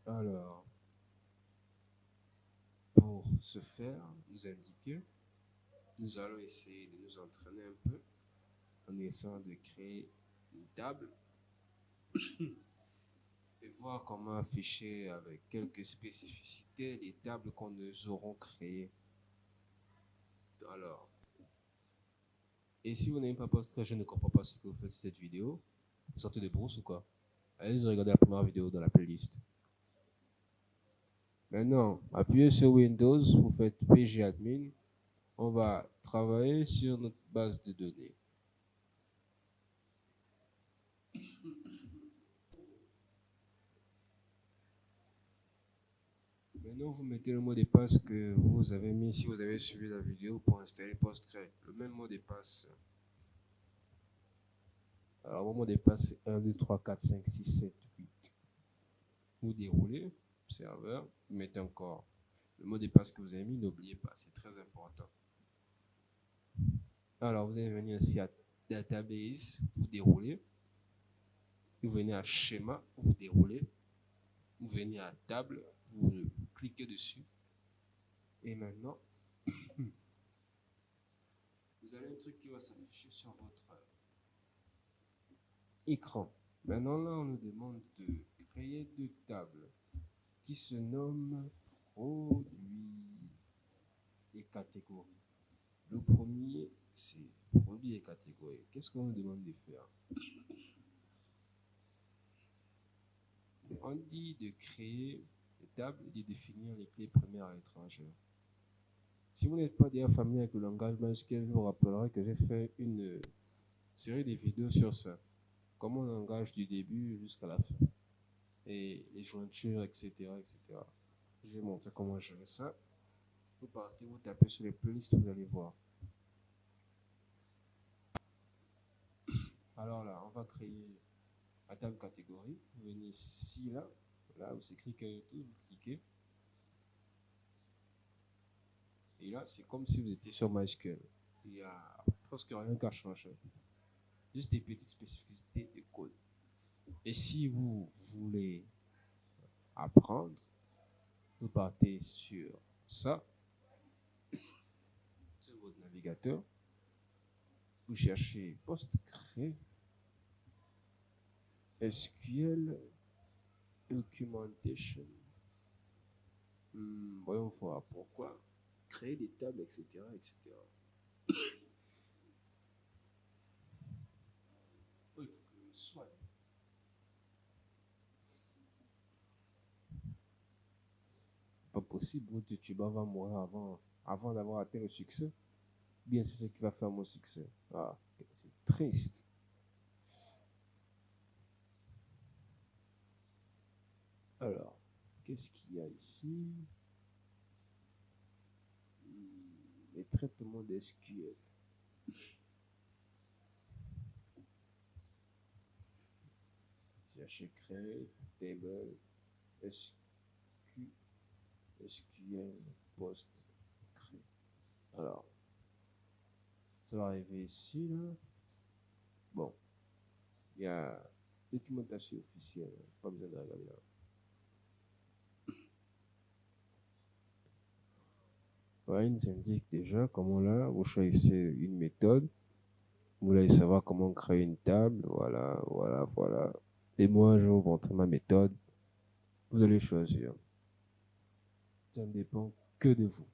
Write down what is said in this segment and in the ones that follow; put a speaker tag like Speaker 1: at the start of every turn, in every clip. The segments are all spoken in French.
Speaker 1: Alors, pour ce faire, nous indiquer, nous allons essayer de nous entraîner un peu en essayant de créer une table et voir comment afficher avec quelques spécificités les tables qu'on nous aurons créées. Alors, et si vous n'avez pas posté, je ne comprends pas ce que vous faites sur cette vidéo, vous sortez de brousse ou quoi? Allez regarder la première vidéo dans la playlist. Maintenant, appuyez sur Windows, vous faites pgadmin, on va travailler sur notre base de données. Maintenant, vous mettez le mot de passe que vous avez mis si vous avez suivi la vidéo pour installer Postgre. Le même mot de passe. Alors, mon mot de passe, c'est 1, 2, 3, 4, 5, 6, 7, 8. Vous déroulez, serveur, vous mettez encore le mot de passe que vous avez mis, n'oubliez pas, c'est très important. Alors, vous allez venir ici à Database, vous déroulez. Vous venez à Schéma, vous déroulez. Vous venez à Table, vous cliquez dessus. Et maintenant, vous avez un truc qui va s'afficher sur votre écran. Maintenant, là, on nous demande de créer deux tables qui se nomment produits et catégories. Le premier, c'est produits et catégories. Qu'est-ce qu'on nous demande de faire? On dit de créer des tables et de définir les clés primaires et étrangères. Si vous n'êtes pas déjà familier avec le langage MySQL, je vous rappellerai que j'ai fait une série de vidéos sur ça. Comment on engage du début jusqu'à la fin. Et les jointures, etc. etc. Je vais montrer comment gérer ça. Vous partez, vous tapez sur les playlists, vous allez voir. Alors là, on va créer la table catégorie. Vous venez ici, là. Là, vous écrit tout, vous cliquez. Et là, c'est comme si vous étiez sur MySQL. Il n'y a presque rien qu'à changer. Juste des petites spécificités de code. Et si vous voulez apprendre, vous partez sur ça, sur votre navigateur, vous cherchez Postgre, SQL, Documentation. Voyons voir pourquoi. Créer des tables, etc. etc. Oh, il faut que je me soigne. Pas possible, votre YouTuber va mourir avant d'avoir atteint le succès. Bien, c'est ce qui va faire mon succès. Ah, c'est triste. Alors, qu'est-ce qu'il y a ici? Les traitements d'SQL. Chercher créer, table, SQL, post, créer. Alors, ça va arriver ici, là. Bon, il y a documentation officielle, pas besoin de regarder là. Ouais, il nous indique déjà comment là, vous choisissez une méthode. Vous voulez savoir comment créer une table. Voilà, voilà, voilà. Et moi, je vais vous montrer ma méthode. Vous allez choisir. Ça ne dépend que de vous.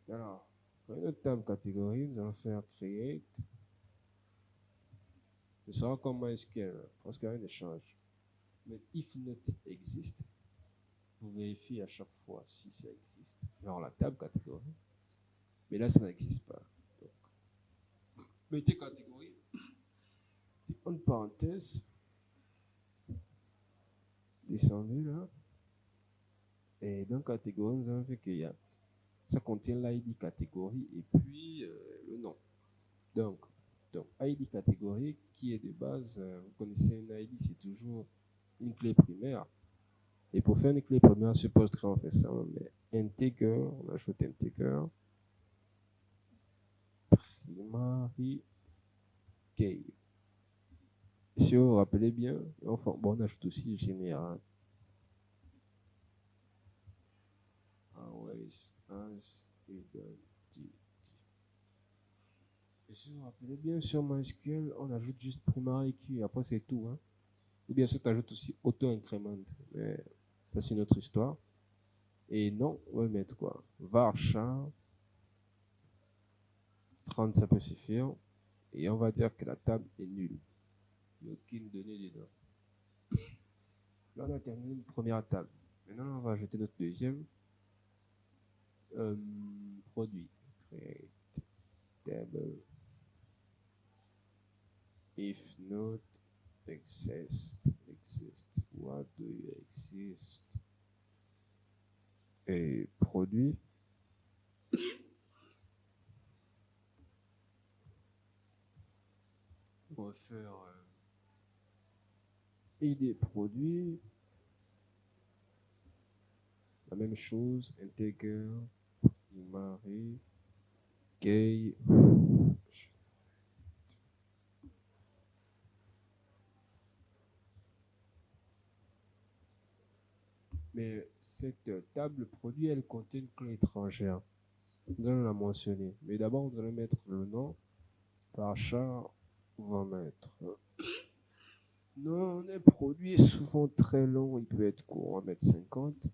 Speaker 1: Alors, pour notre table catégorie, nous allons faire create. Ce sera comme MySQL, parce qu'il n'y a rien de change. Mais if not exist, vous vérifiez à chaque fois si ça existe. Genre la table catégorie. Mais là, ça n'existe pas. Donc, mettez catégorie. En parenthèse. Descendez là. Et dans catégorie, nous avons vu qu'il y a. Ça contient l'ID catégorie et puis le nom. Donc, ID catégorie qui est de base, vous connaissez un ID, c'est toujours une clé primaire. Et pour faire une clé primaire sur Postgre, on fait ça, on met integer, on ajoute integer, primary key. Si vous vous rappelez bien, enfin, bon, on ajoute aussi général. Always as identity. Et si vous vous rappelez bien, sur MySQL, on ajoute juste primary key, après c'est tout. Hein. Ou bien ça t'ajoute aussi auto-increment. Mais ça, c'est une autre histoire. Et non, on va mettre quoi? Varchar 30, ça peut suffire. Et on va dire que la table est nulle. Il n'y a aucune donnée dedans. Là, on a terminé une première table. Maintenant, on va ajouter notre deuxième produit. Create table. If not exist. What do you exist? Et produit. On va faire ID produit. La même chose, integer, primary, key. Mais cette table produit, elle contient une clé étrangère. Nous allons la mentionner. Mais d'abord, nous allons mettre le nom. Par char, on va mettre non, un produit est souvent très long, il peut être court, on va mettre 50.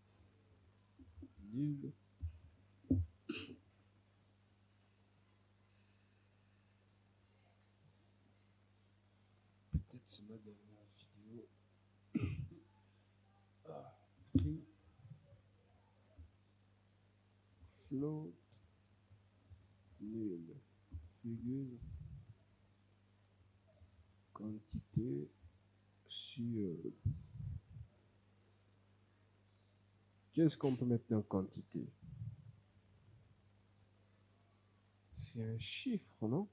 Speaker 1: Nul. Peut-être c'est ma dernière vidéo. Prix. Float. Nul. Figure. Quantité. Sur. Qu'est-ce qu'on peut mettre en quantité? C'est un chiffre, non?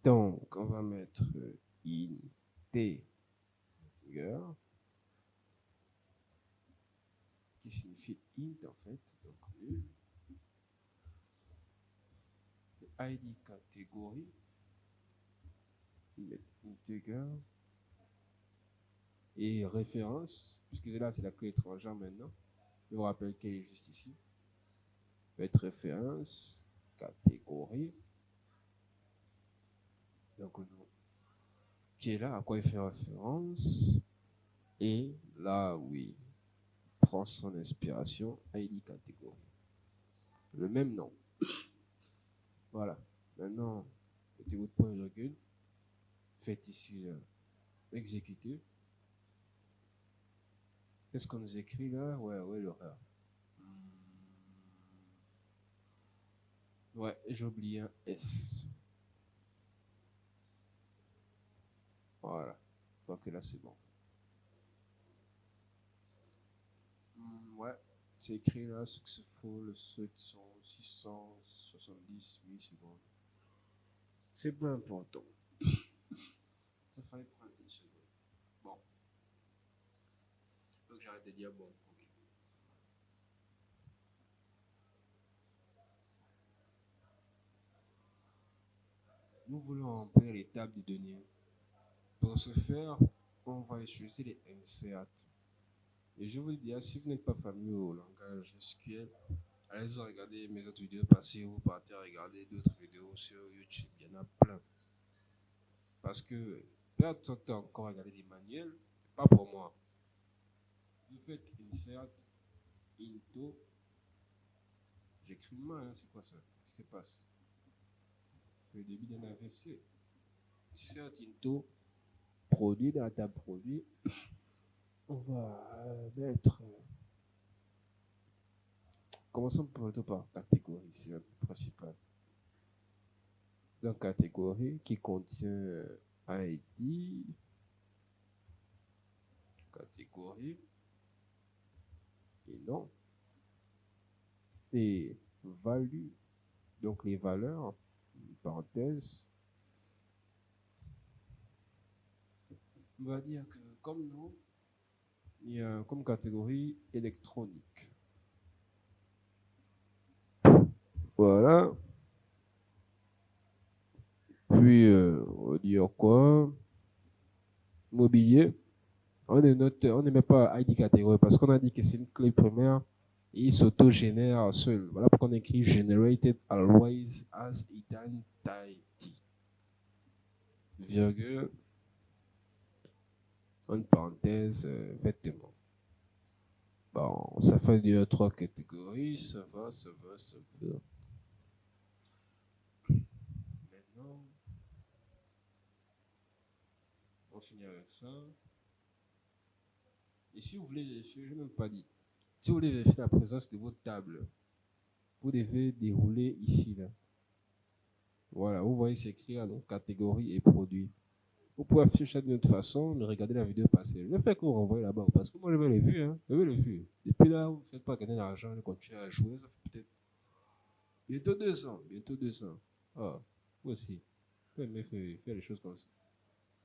Speaker 1: Donc, on va mettre integer, qui signifie int en fait, donc nul. ID catégorie, mettre integer et référence, puisque là c'est la clé étrangère maintenant. Je vous rappelle qu'elle est juste ici. Mettre référence, catégorie. Donc le nom qui est là, à quoi il fait référence. Et là, oui, prend son inspiration, ID catégorie. Le même nom. Voilà. Maintenant, mettez votre point virgule. Faites ici exécuter. Qu'est-ce qu'on nous écrit là? Ouais, l'erreur. Ouais, j'ai oublié un S. Voilà. Donc là, c'est bon. Ouais, c'est écrit là, successful 700, 670 millisecondes. C'est pas important. Ça fallait prendre une seconde. Bon. Donc j'arrête de dire bon. Ok. Nous voulons remplir les tables de données. Pour ce faire, on va utiliser les insert. Et je vous le dis, si vous n'êtes pas familier au langage SQL, allez-y regarder mes autres vidéos passées, vous partez à regarder d'autres vidéos sur YouTube, il y en a plein. Parce que perdre son temps encore à regarder des manuels, pas pour moi. Vous faites insert into. J'écris mal, hein, c'est quoi ça? Qu'est-ce qui se passe? Le début d'un AVC. Insert into produit dans la table produit. On va mettre. Commençons plutôt par catégorie, c'est le principal. Donc, catégorie qui contient ID, catégorie, et nom, et value, donc les valeurs, parenthèse. On va dire que comme nom, il y a comme catégorie électronique. Voilà. Puis, on va dire quoi? immobilier, on ne met pas ID catégorie parce qu'on a dit que c'est une clé primaire et il s'auto-génère seul. Voilà pourquoi on écrit generated always as identity. Virgule, en parenthèse, vêtements. Bon, ça fait deux, trois catégories, ça va. Maintenant, on finit avec ça. Et si vous voulez vérifier, je n'ai même pas dit. Si vous voulez vérifier la présence de votre table, vous devez dérouler ici, là. Voilà, vous voyez s'écrire donc catégorie et produit. Vous pouvez afficher ça d'une autre façon, mais regardez la vidéo passée. Je vais faire que vous renvoyez là-bas, parce que moi j'avais les vues, hein. J'avais les vues. Depuis là, vous ne faites pas gagner d'argent, vous continuez à jouer, ça fait peut-être bientôt 200, bientôt 200. Ah, vous aussi. Vous pouvez faire les choses comme ça.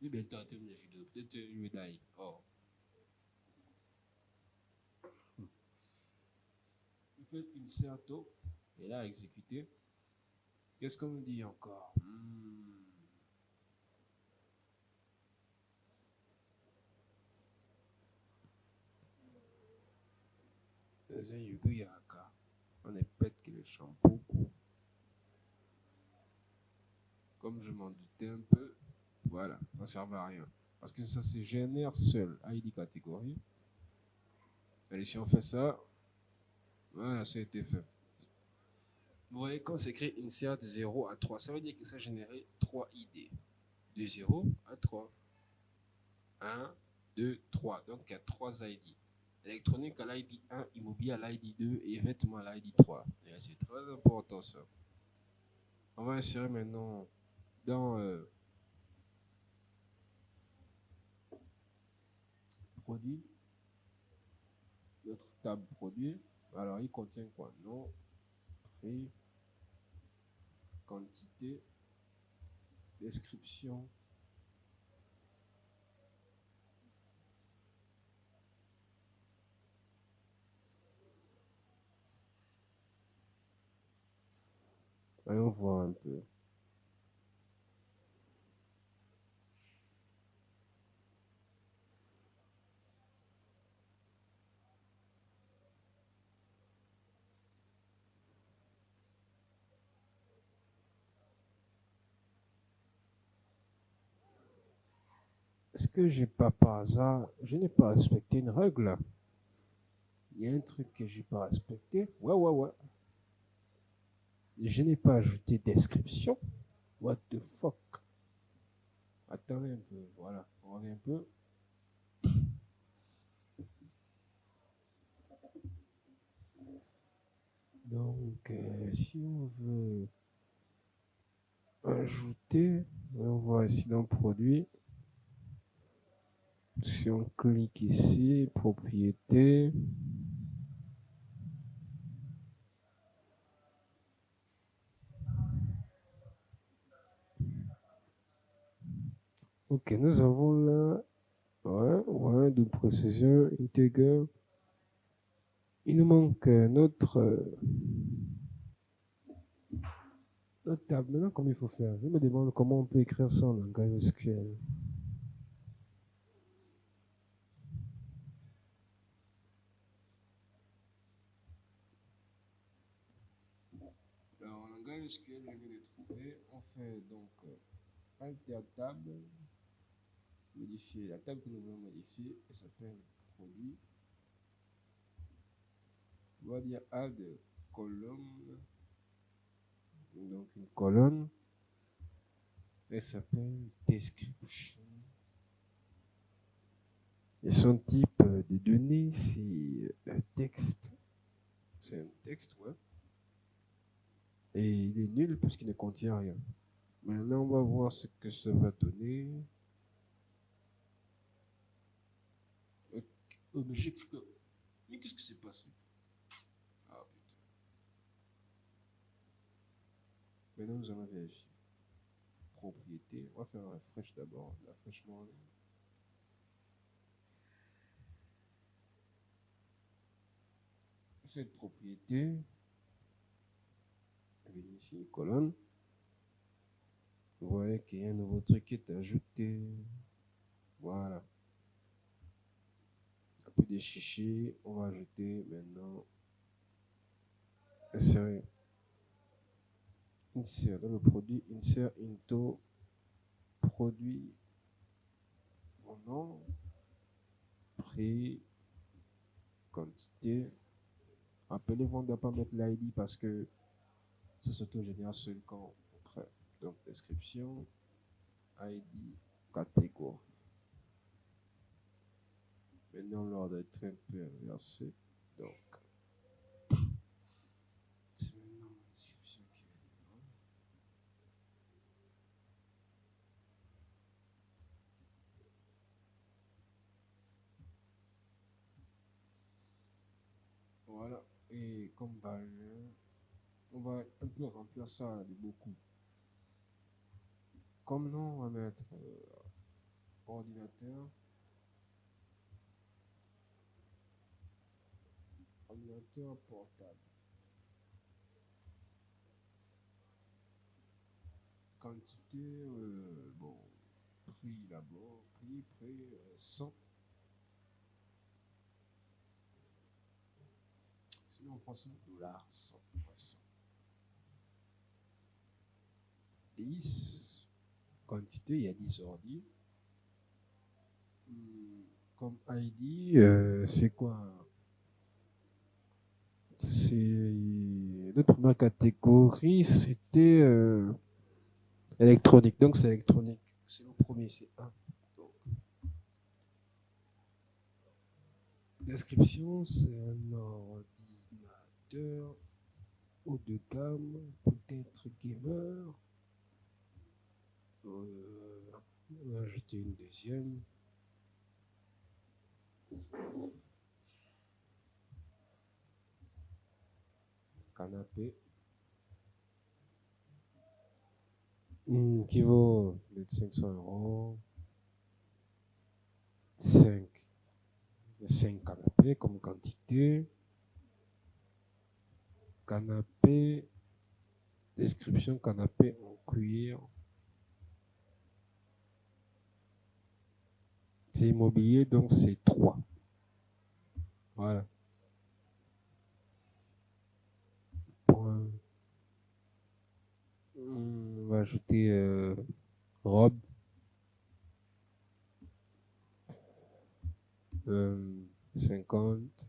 Speaker 1: Oui, bientôt à terminer la vidéo, peut-être je vais die. Oh. Vous faites inserto, et là, exécuter. Qu'est-ce qu'on nous dit encore? Dans un Yugu Yaka, on est pète que le shampoing. Comme je m'en doutais un peu, voilà, ça ne sert à rien. Parce que ça se génère seul, ID catégorie. Allez, si on fait ça, voilà, ça a été fait. Vous voyez, quand c'est écrit insert 0 à 3, ça veut dire que ça a généré 3 ID. De 0 à 3. 1, 2, 3. Donc, il y a 3 ID. Électronique à l'ID 1, immobilier à l'ID 2 et vêtements à l'ID 3. Et c'est très important ça. On va insérer maintenant dans produit, notre table produit. Alors, il contient quoi? Nom, prix, quantité, description. Allons voir un peu. Est-ce que j'ai pas par hasard, je n'ai pas respecté une règle? Il y a un truc que j'ai pas respecté. Ouais. Je n'ai pas ajouté description. What the fuck? Attendez un peu. Voilà, on revient un peu. Donc, si on veut ajouter, on voit ici dans produit. Si on clique ici, propriété. Ok, nous avons là, ouais, de précision, integer. Il nous manque notre table. Maintenant, comment il faut faire? Je me demande comment on peut écrire ça en langage SQL. Alors, en langage SQL, je vais le trouver. On fait donc alter table, modifier la table que nous voulons modifier, elle s'appelle produit. On va dire add colonne, donc une colonne, elle s'appelle description. Et son type de données, c'est un texte. C'est un texte, ouais. Et il est nul puisqu'il ne contient rien. Maintenant, on va voir ce que ça va donner. Okay. Oh, mais j'ai cru que... Mais qu'est-ce qui s'est passé? Ah, putain. Maintenant, nous allons vérifier. Propriété. On va faire un refresh d'abord. Rafraîchissement. Faites propriété. Ici, colonne. Vous voyez qu'il y a un nouveau truc qui est ajouté. Voilà. Un peu de chichi. On va ajouter maintenant. Insérer. Insert dans le produit. Insert into produit. Mon nom. Prix. Quantité. Rappelez-vous, on ne doit pas mettre l'ID parce que ça s'auto-génère seul quand on crée. Donc, description, ID, catégorie. Maintenant, l'ordre est un peu inversé. Donc, c'est maintenant la description qui est là. Voilà. Et comme valeur, on va un peu remplir ça de beaucoup. Comme nom, on va mettre ordinateur. Ordinateur portable. Quantité, bon, prix d'abord, prix 100. Sinon, on prend 100 dollars, 100, 100. 10. Quantité, il y a 10 ordi. Comme ID, c'est quoi? C'est notre première catégorie, c'était électronique. Donc c'est électronique. C'est le premier, c'est 1. Donc, description, c'est un ordinateur haut de gamme, peut-être gamer. On va ajouter une deuxième. Canapé. Qui vaut 500 €. 5. 5 canapés comme quantité. Canapé. Description canapé en cuir. C'est immobilier, donc c'est 3. Voilà. Point. On va ajouter robe. 50.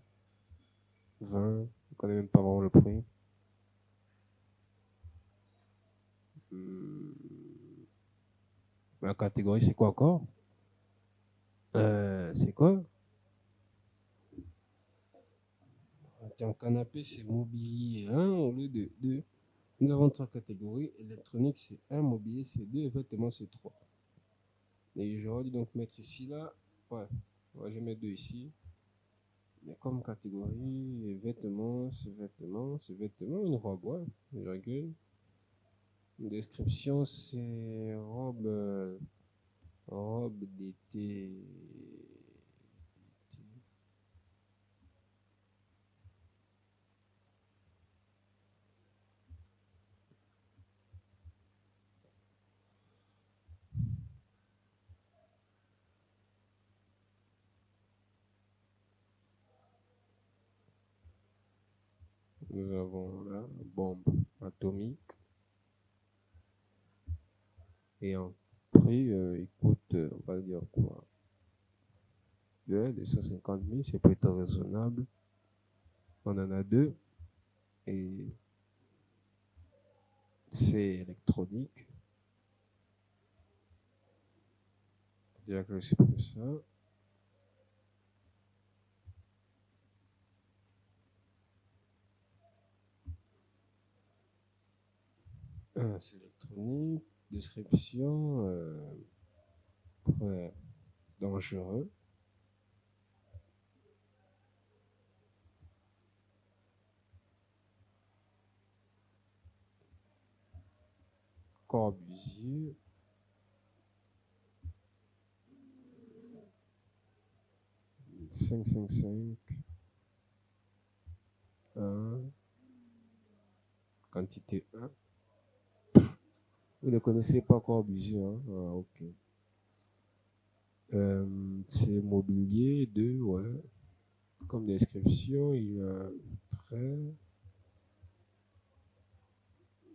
Speaker 1: 20. Je ne connais même pas vraiment le prix. La catégorie, c'est quoi encore? C'est quoi? Attends, canapé, c'est mobilier 1 au lieu de 2. Nous avons 3 catégories. Électronique, c'est 1. Mobilier, c'est 2. Et vêtements, c'est 3. Et j'aurais dû donc mettre ici, là. Ouais, je vais mettre 2 ici. Mais comme catégorie, vêtements, c'est vêtements, une robe, ouais, virgule. Une description, c'est robe d'été. Nous avons là, bombe atomique. Et en prix, il coûte, on va dire quoi? 250 000, c'est plutôt raisonnable. On en a 2. Et c'est électronique. Déjà que je supprime ça. C'est électronique. Description, ouais, dangereux. Corbusier. Cinq 1. Quantité 1. Vous ne connaissez pas Corbusier, hein? Ah, ok. C'est mobilier de, ouais. Comme description, il y a un trait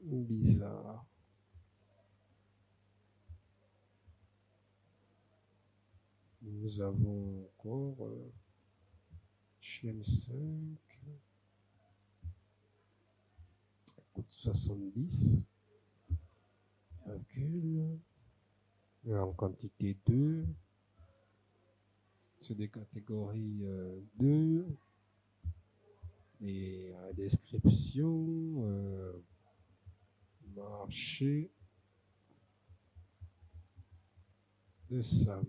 Speaker 1: bizarre. Nous avons encore HM 5, coûte 70. Recul. En quantité 2. C'est des catégories 2. Et la description, marché de Sam.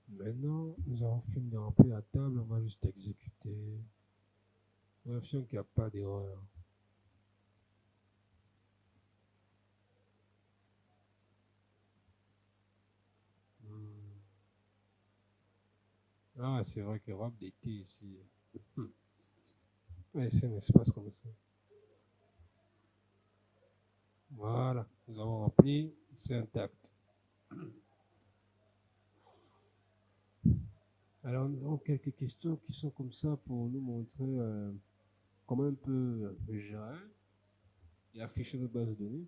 Speaker 1: Maintenant, nous avons fini de remplir la table, on va juste exécuter. Vérifions qu'il n'y a pas d'erreur. Ah, c'est vrai que robe d'été ici. Mais c'est un espace comme ça. Voilà, nous avons rempli, c'est intact. Alors, nous avons quelques questions qui sont comme ça pour nous montrer comment on peut gérer et afficher notre base de données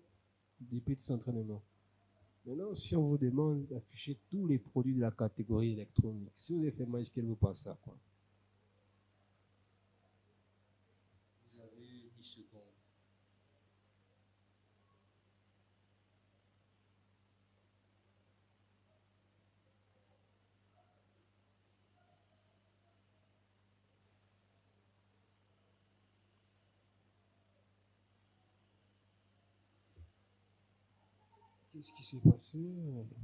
Speaker 1: des petits entraînements. Maintenant, si on vous demande d'afficher tous les produits de la catégorie électronique, si vous avez fait MySQL, vous passez à quoi? Vous avez 10 secondes. Qu'est-ce qui s'est passé?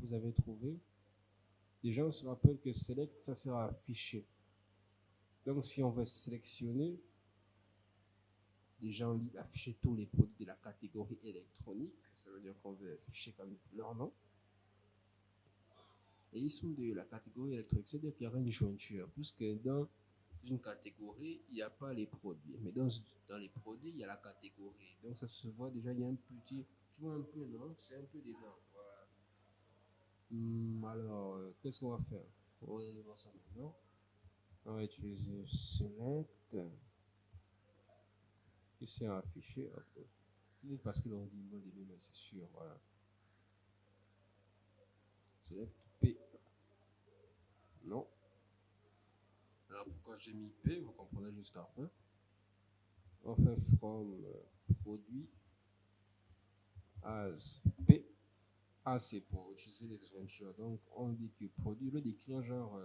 Speaker 1: Vous avez trouvé? Déjà, on se rappelle que select, ça sert à afficher. Donc, si on veut sélectionner, déjà on lit afficher tous les produits de la catégorie électronique. Ça veut dire qu'on veut afficher comme leur nom. Et ils sont de la catégorie électronique. C'est-à-dire qu'il y aura une jointure. Puisque dans une catégorie, il n'y a pas les produits. Mais dans les produits, il y a la catégorie. Donc ça se voit déjà, il y a un petit. Tu vois un peu, non? C'est un peu dedans. Voilà. Alors, qu'est-ce qu'on va faire? On va voir ça maintenant. On va utiliser select. Ici, un affiché. Parce que l'on dit non des mêmes, c'est sûr. Voilà. Select P. Non. Alors pourquoi j'ai mis P? Vous comprenez juste après. On fait from produit as P. A c'est pour utiliser les jointures. Donc on dit que produit, le d'écrire genre.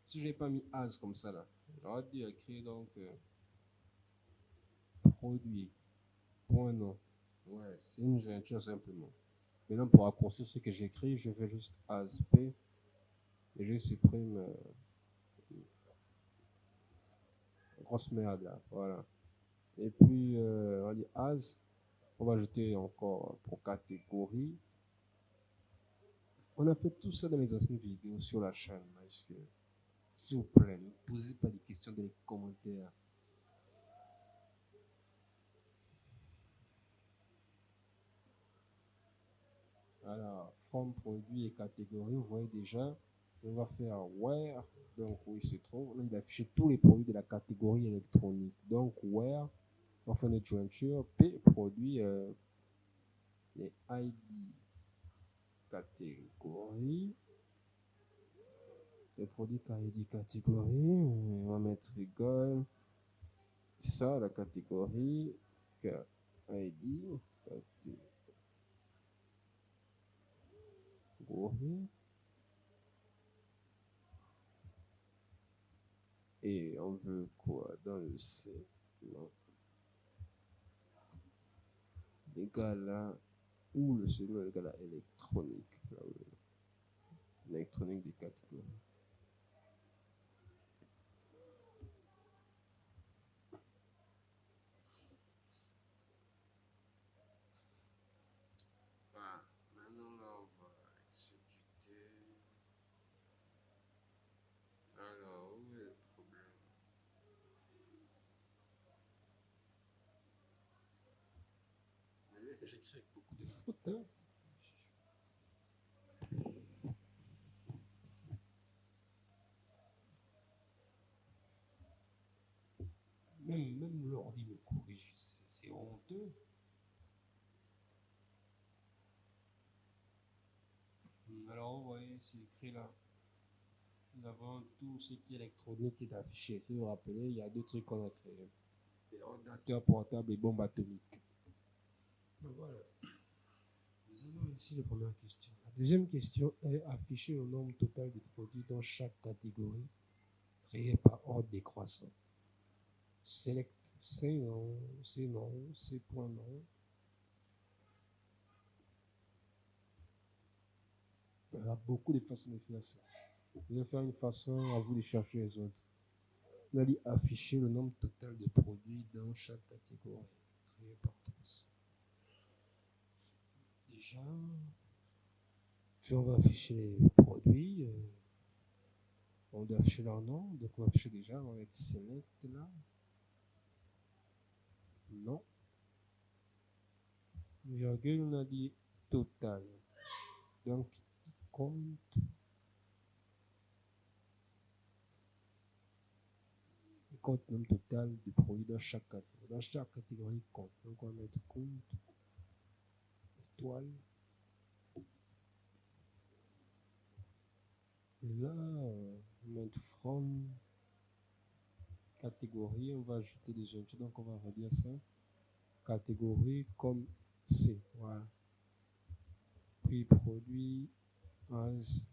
Speaker 1: Si j'ai pas mis as comme ça là, j'aurais dû écrire donc produit. Point non. Ouais, c'est une jointure simplement. Maintenant pour raccourcir ce que j'écris, je fais juste as P. Et je supprime grosse merde là. Voilà. Et puis on va dire as. On va ajouter encore pour catégorie. On a fait tout ça dans les anciennes vidéos sur la chaîne. Est-ce que, s'il vous plaît, ne posez pas des questions dans les commentaires. Alors, from produit et catégorie, vous voyez déjà, on va faire where, donc où il se trouve. Là, il affiche tous les produits de la catégorie électronique. Donc, where, on fait notre jointure, P, produit, les ID catégorie. Les produits ID catégorie, on va mettre égal. Ça, la catégorie, ID, catégorie. Et on veut quoi dans le C? Non. Égal à, ou le second égal à électronique. L'électronique des catégories. Voilà. Maintenant là, on va exécuter. Alors, où est le problème? J'écris avec beaucoup de fautes, hein. Même l'ordi me corrige, c'est honteux. Alors, vous voyez, c'est écrit là. Nous avons tout ce qui est électronique qui est affiché. Si vous vous rappelez, il y a deux trucs qu'on a créés. Les ordinateurs portables et bombes atomiques. Donc voilà. Nous avons ici la première question. La deuxième question est afficher le nombre total de produits dans chaque catégorie, trié par ordre décroissant. Select c'est non, c'est non, c'est point non. Il y a beaucoup de façons de faire ça. Je vais faire une façon à vous de chercher les autres. On a dit afficher le nombre total de produits dans chaque catégorie, trié par tous. Déjà, puis on va afficher les produits. On doit afficher leur nom, donc on va afficher déjà, on va mettre select là. Non. Virgule, on a dit total. Donc, il compte. Il compte le nombre total de produits dans chaque catégorie. Dans chaque catégorie, il compte. Donc, on va mettre compte, étoile. Et là, on va mettre from catégorie. On va ajouter des jeunes. Donc, on va redire ça. Catégorie comme C. Voilà. Puis produit as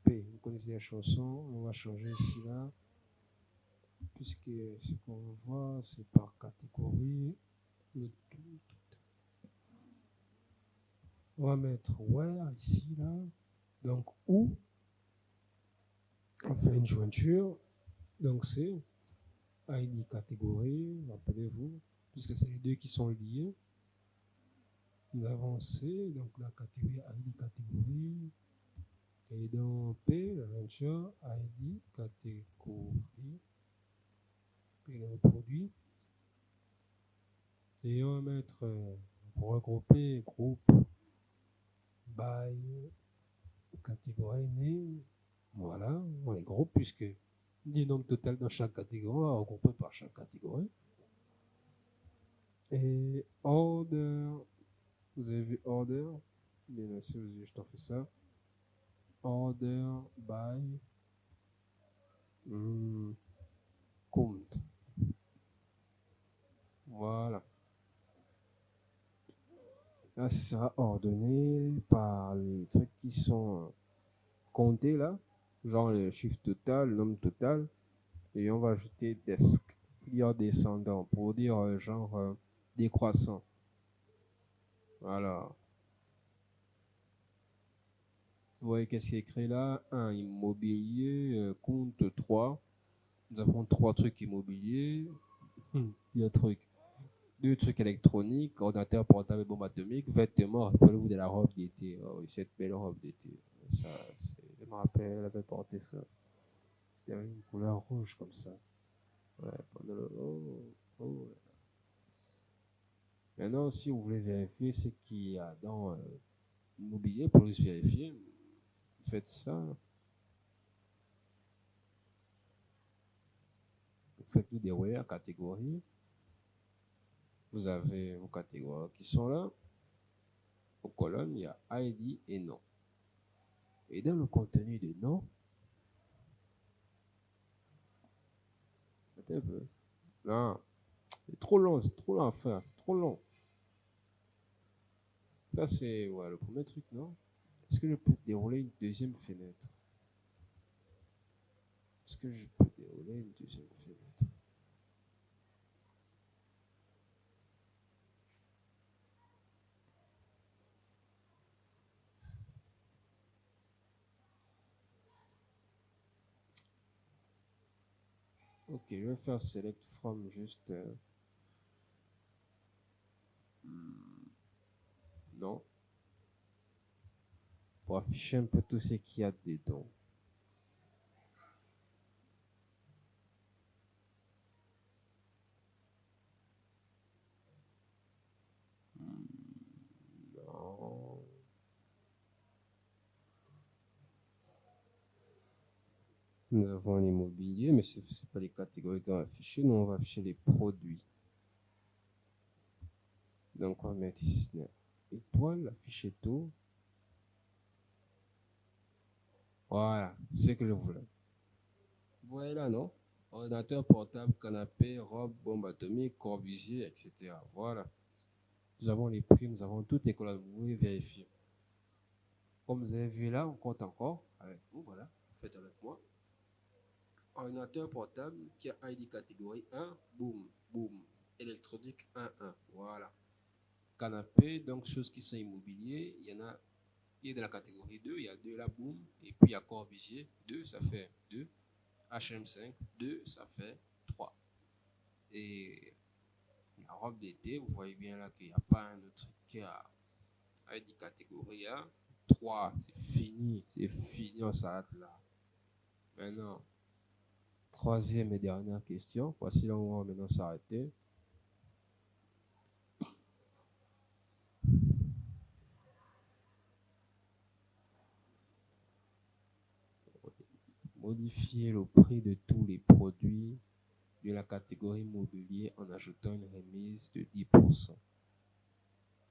Speaker 1: P. Vous connaissez la chanson. On va changer ici là. Puisque ce qu'on voit, c'est par catégorie. Le tout. On va mettre where ici là. Donc où on fait une jointure. Donc c'est ID catégorie, rappelez-vous, puisque c'est les deux qui sont liés. Nous avons C, donc la catégorie ID catégorie. Et dans P, la même chose, ID catégorie. Puis le produit. Et on va mettre, pour regrouper, groupe by catégorie name. Voilà, on les groupe puisque les nombres total dans chaque catégorie, on va regrouper par chaque catégorie. Et order, vous avez vu order, bien sûr, je t'en fais ça. Order by count. Voilà. Là, ce sera ordonné par les trucs qui sont comptés là, genre le chiffre total, le nombre total, et on va ajouter desk, dire descendant, pour dire genre décroissant. Voilà. Vous voyez qu'est-ce qui est écrit là? Un immobilier, compte 3. Nous avons 3 trucs immobiliers. Il y a truc. 2 trucs électroniques, ordinateur portable et bombe atomique, vêtements, rappelez-vous de la robe d'été. Oh, cette belle robe d'été. Ça, je me rappelle, elle avait porté ça. C'était une couleur rouge comme ça. Ouais, pendant le... oh. Maintenant, si vous voulez vérifier ce qu'il y a dans l'immobilier, pour juste vérifier, faites ça. Vous faites tout dérouler la catégorie. Vous avez vos catégories qui sont là. Aux colonnes, il y a ID et nom. Et dans le contenu de nom, attends un peu. Non, c'est trop long à faire, c'est trop long. Ça, c'est ouais, le premier truc, non? Est-ce que je peux dérouler une deuxième fenêtre? Est-ce que je peux dérouler une deuxième fenêtre? Ok, je vais faire select from juste. Non. Pour afficher un peu tout ce qu'il y a dedans. Nous avons l'immobilier, mais ce n'est pas les catégories qu'on va afficher. Nous, on va afficher les produits. Donc, on va mettre ici étoile, afficher tout. Voilà, c'est ce que je voulais. Vous voyez là, non? Ordinateur portable, canapé, robe, bombe atomique, Corbusier, etc. Voilà. Nous avons les prix, nous avons toutes les couleurs. Vous pouvez vérifier. Comme vous avez vu là, on compte encore avec vous. Voilà, faites avec moi. Ordinateur portable qui a ID catégorie 1, boum, boum. Électronique 1. Voilà. Canapé, donc choses qui sont immobiliers. Il y en a, il est de la catégorie 2, il y a 2 là, boum. Et puis il y a Corbusier, 2, ça fait 2. HM5, 2, ça fait 3. Et la robe d'été, vous voyez bien là qu'il n'y a pas un autre truc qui a ID catégorie 1. 3, c'est fini, on s'arrête là. Maintenant, troisième et dernière question. Voici là où on va maintenant s'arrêter. Modifier le prix de tous les produits de la catégorie mobilier en ajoutant une remise de 10%.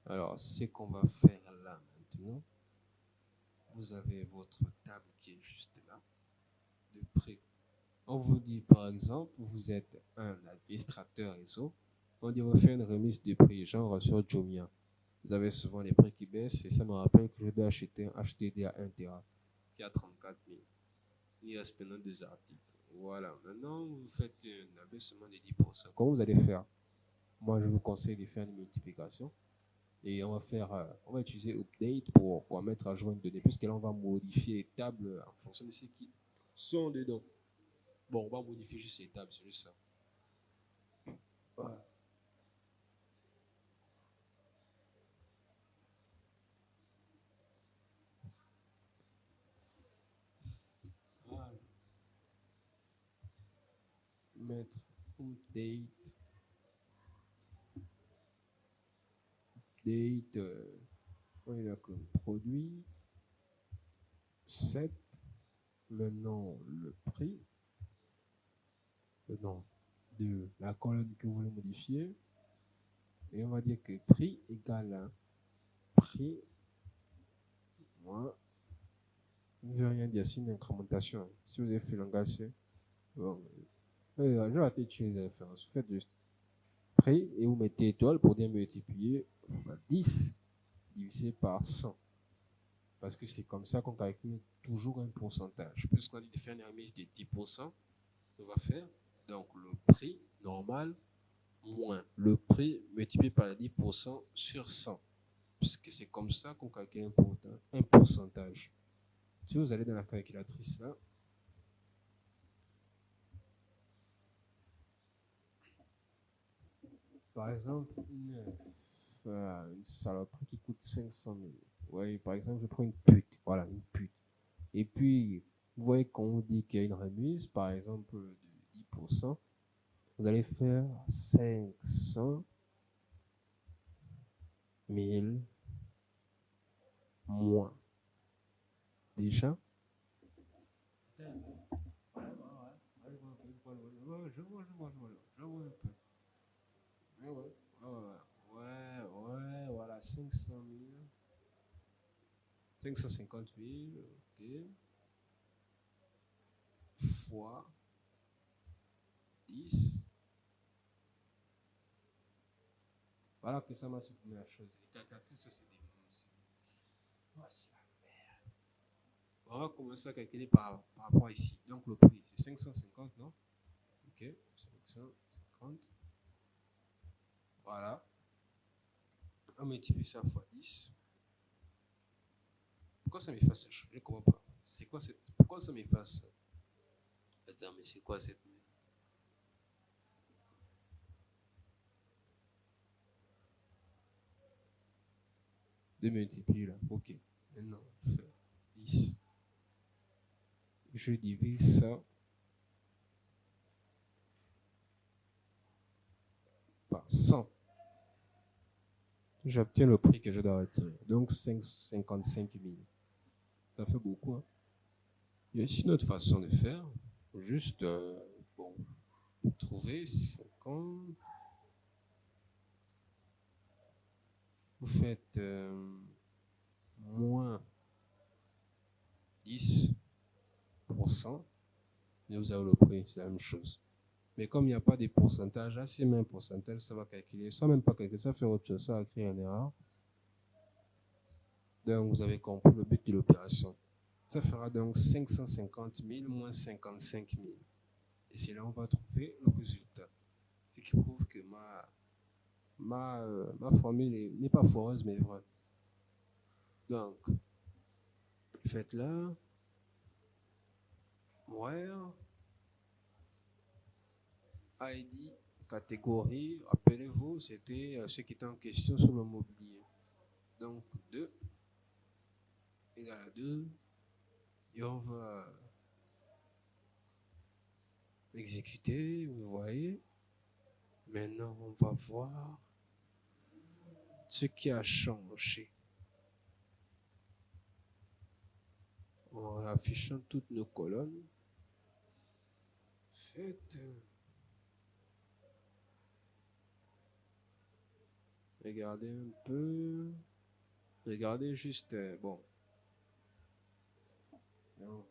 Speaker 1: Alors, ce qu'on va faire là maintenant, vous avez votre table qui est juste là, de prix. On vous dit par exemple, vous êtes un administrateur réseau, on dit on va faire une remise de prix, genre sur Jumia. Vous avez souvent les prix qui baissent et ça me rappelle que je dois acheter un HDD à 1 Tera qui a 34 000. Il reste maintenant 2 articles. Voilà, maintenant vous faites un abaissement de 10%. Comment vous allez faire? Moi, je vous conseille de faire une multiplication et on va utiliser update pour mettre à jour une donnée, puisque là on va modifier les tables en fonction de ce qui sont dedans. Bon, on va modifier juste les tables, c'est juste ça. Voilà. Voilà. Mettre update, on est là comme produit, 7, maintenant le prix, le nom de la colonne que vous voulez modifier, et on va dire que prix égale à prix moins, je ne vais rien dire, c'est une incrémentation. Si vous avez fait langage C, bon, je vais utiliser les références. Vous faites juste prix et vous mettez étoile pour bien multiplier 10 divisé par 100. Parce que c'est comme ça qu'on calcule toujours un pourcentage. Puisqu'on dit de faire une remise de 10%, on va faire donc le prix normal moins le prix multiplié par 10% sur 100. Puisque c'est comme ça qu'on calcule un pourcentage. Si vous allez dans la calculatrice là, par exemple, une saloperie qui coûte 500 000. Oui, par exemple, je prends une pute. Voilà, une pute. Et puis, vous voyez qu'on dit qu'il y a une remise, par exemple, de 10%. Vous allez faire 500 000 moins. Déjà? Je vois un peu. Ouais, voilà, 500 000. 550 000, ok. Fois 10. Voilà que ça m'a supprimé la chose. Les calculatrices, c'est des monstres. Oh, c'est la merde. On va commencer à calculer par rapport ici. Donc le prix, c'est 550, non? Ok, 550. Voilà. On multiplie ça fois 10. Pourquoi ça m'efface ça? Je ne comprends pas. C'est quoi cette... Pourquoi ça m'efface ça? Attends, mais c'est quoi cette... De multiplier là. Ok. Maintenant, je fais 10. Je divise ça par 100. J'obtiens le prix que je dois retirer. Donc 55 000. Ça fait beaucoup. Hein? Il y a aussi une autre façon de faire. Juste, bon, trouver 50. Vous faites moins 10%, et vous avez le prix, c'est la même chose. Mais comme il n'y a pas de pourcentage, là, si même un pourcentage, ça va calculer, sans même pas calculer, ça fait autre chose, ça va créer une erreur. Donc, vous avez compris le but de l'opération. Ça fera donc 550 000 moins 55 000. Et c'est là on va trouver le résultat. Ce qui prouve que ma formule n'est pas foireuse, mais vraie. Donc, faites là, where, ID, catégorie, rappelez-vous, c'était ce qui était en question sur le mobilier. Donc, 2 égale à 2, et on va exécuter, vous voyez. Maintenant, on va voir ce qui a changé. En affichant toutes nos colonnes, faites, regardez un peu, regardez juste, bon, non.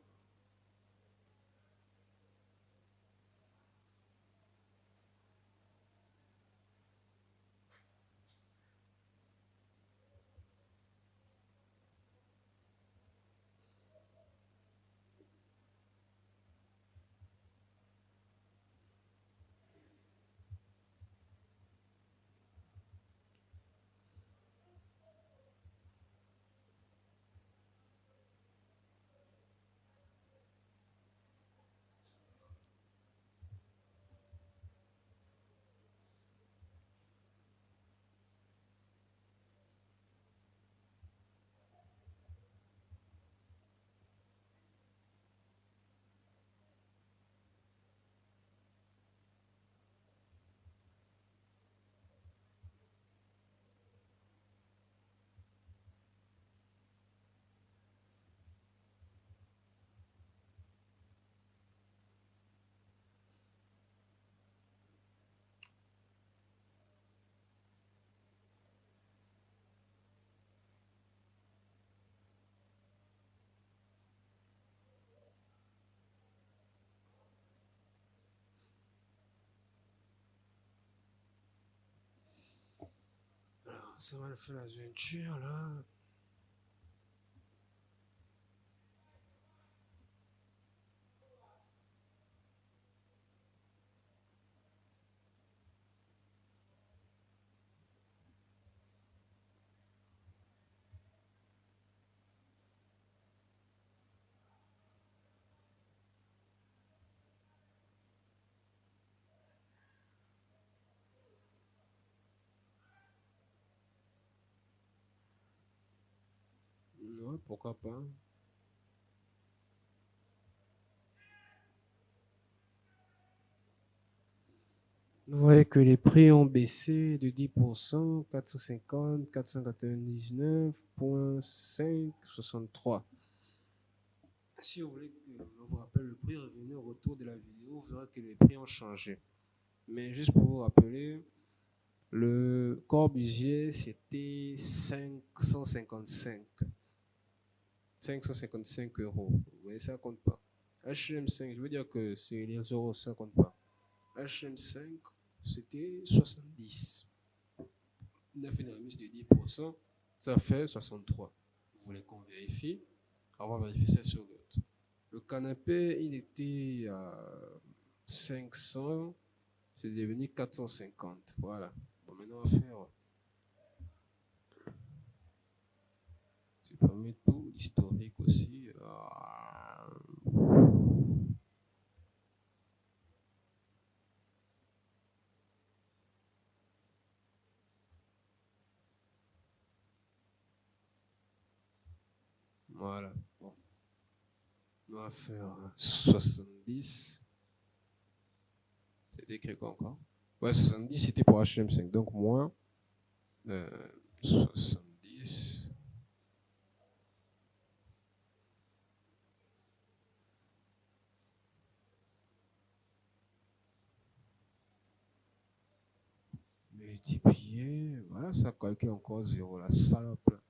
Speaker 1: Alors, ça va le faire la jointure là. Non, pourquoi pas. Vous voyez que les prix ont baissé de 10%, 450, 499,563. Si vous voulez que je vous rappelle le prix, revenez au retour de la vidéo, vous verrez que les prix ont changé. Mais juste pour vous rappeler, le Corbusier, c'était 555. 555 euros. Vous voyez, ça compte pas. HM5, je veux dire que c'est les euros, ça compte pas. HM5, c'était 70. 9 une remise de 10%, ça fait 63. Vous voulez qu'on vérifie? On va vérifier ça sur l'autre. Le canapé, il était à 500, c'est devenu 450. Voilà. Bon, maintenant, on va faire supprimer tout l'historique aussi. Voilà. Bon. On va faire 70. C'était écrit quoi encore? Ouais, 70, c'était pour HM5. Donc, moins 70. multiplier. Voilà, ça calcule encore 0, la salope là.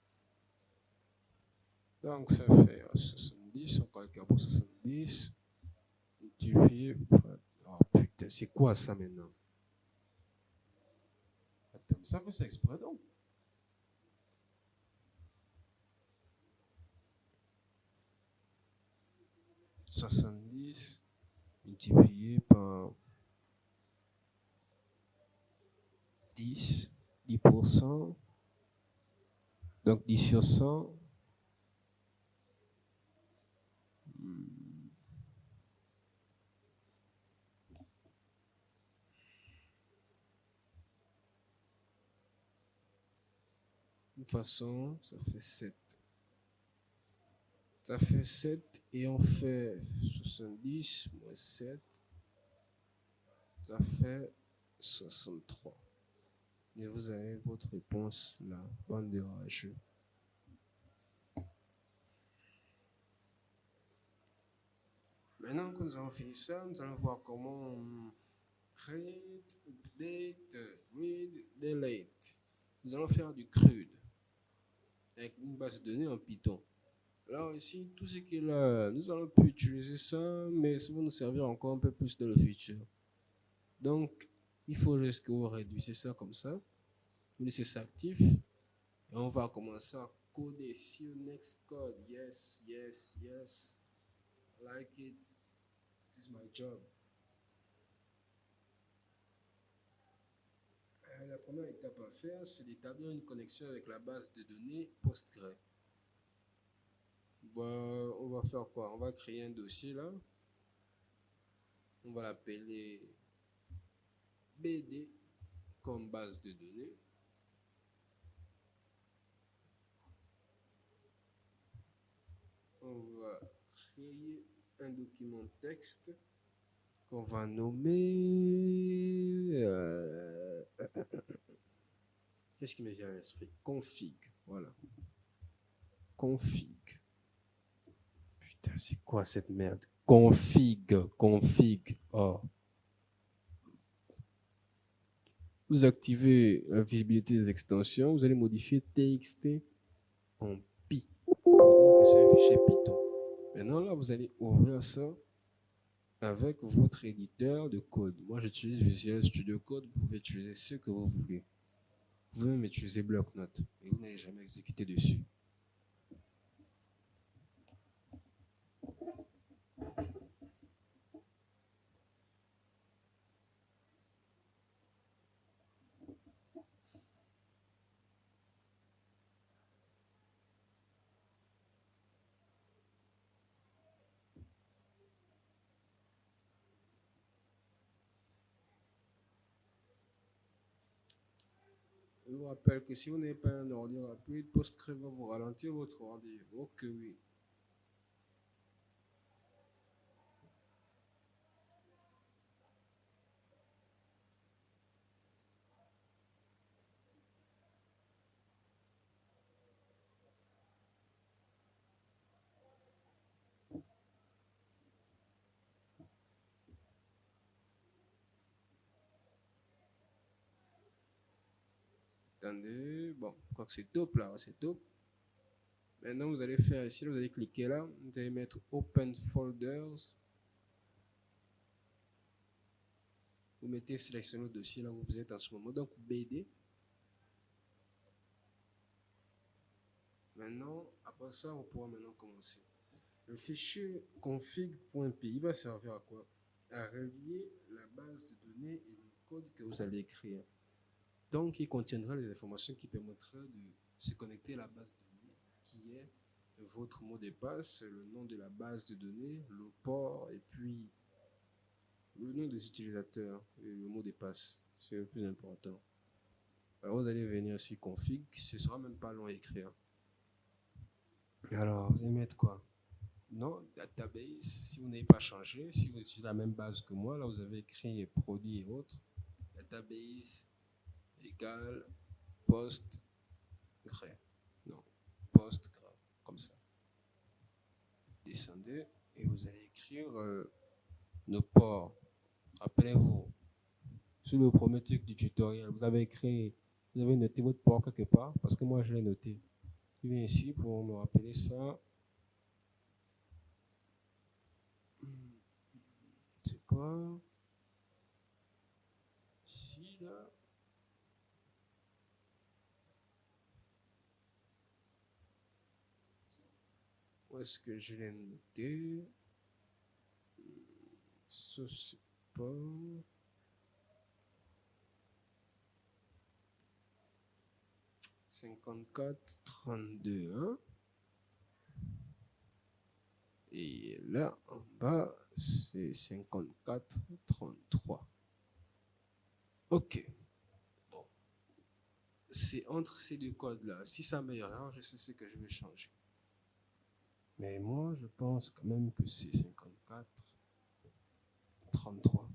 Speaker 1: Donc ça fait 70, on calcule pour 70. Multiplier. Oh putain, c'est quoi ça maintenant? Attends, ça fait ça exprès donc. « 70 multiplié par 10, 10%, donc 10 sur 100. De toute façon, ça fait 7. Ça fait 7 et on fait 70 moins 7. Ça fait 63. Et vous avez votre réponse là, bande de rageux. Maintenant que nous avons fini ça, nous allons voir comment create, update, read, delete. Nous allons faire du CRUD avec une base de données en Python. Alors ici, tout ce qui est là, nous allons plus utiliser ça, mais ça va nous servir encore un peu plus dans le futur. Donc, il faut juste que vous réduisez ça comme ça. Vous laissez ça actif. Et on va commencer à coder sur next code. Yes, yes, yes. I like it. This is my job. La première étape à faire, c'est d'établir une connexion avec la base de données Postgre. Bon, on va faire quoi? On va créer un dossier là. On va l'appeler BD comme base de données. On va créer un document texte qu'on va nommer qu'est-ce qui me vient à l'esprit? Config. Voilà. Config. Putain, c'est quoi cette merde? Config. Oh. Vous activez la visibilité des extensions. Vous allez modifier TXT en Pi. Pour dire que c'est un fichier Python. Maintenant, là, vous allez ouvrir ça avec votre éditeur de code. Moi, j'utilise Visual Studio Code. Vous pouvez utiliser ce que vous voulez. Vous pouvez même utiliser bloc-notes et vous n'allez jamais exécuter dessus. Je vous rappelle que si vous n'avez pas un ordi rapide, Postgre va vous ralentir votre ordi. Ok, oui. Attendez, bon, je crois que c'est top là, c'est top. Maintenant, vous allez faire ici, vous allez cliquer là, vous allez mettre Open Folders. Vous mettez sélectionner le dossier là où vous êtes en ce moment, donc BD. Maintenant, après ça, on pourra maintenant commencer. Le fichier config.py va servir à quoi? À relier la base de données et le code que vous allez écrire. Donc, il contiendra les informations qui permettraient de se connecter à la base de données, qui est votre mot de passe, le nom de la base de données, le port et puis le nom des utilisateurs et le mot de passe. C'est le plus important. Alors, vous allez venir ici config, ce sera même pas long à écrire. Alors, vous allez mettre quoi? Non, database, si vous n'avez pas changé, si vous utilisez la même base que moi, là vous avez écrit produits et autres, database égale postgre. Non, postgre, comme ça. Descendez et vous allez écrire nos ports. Rappelez-vous, sur le premier truc du tutoriel, vous avez noté votre port quelque part, parce que moi je l'ai noté. Je viens ici pour me rappeler ça. C'est quoi? Ici, là. Où est-ce que je l'ai noté? Ça, c'est pas... 54, 32, hein? Et là, en bas, c'est 54, 33. Ok. Bon. C'est entre ces deux codes-là. Si ça m'améliore, je sais ce que je vais changer. Mais moi, je pense quand même que c'est 54, 33.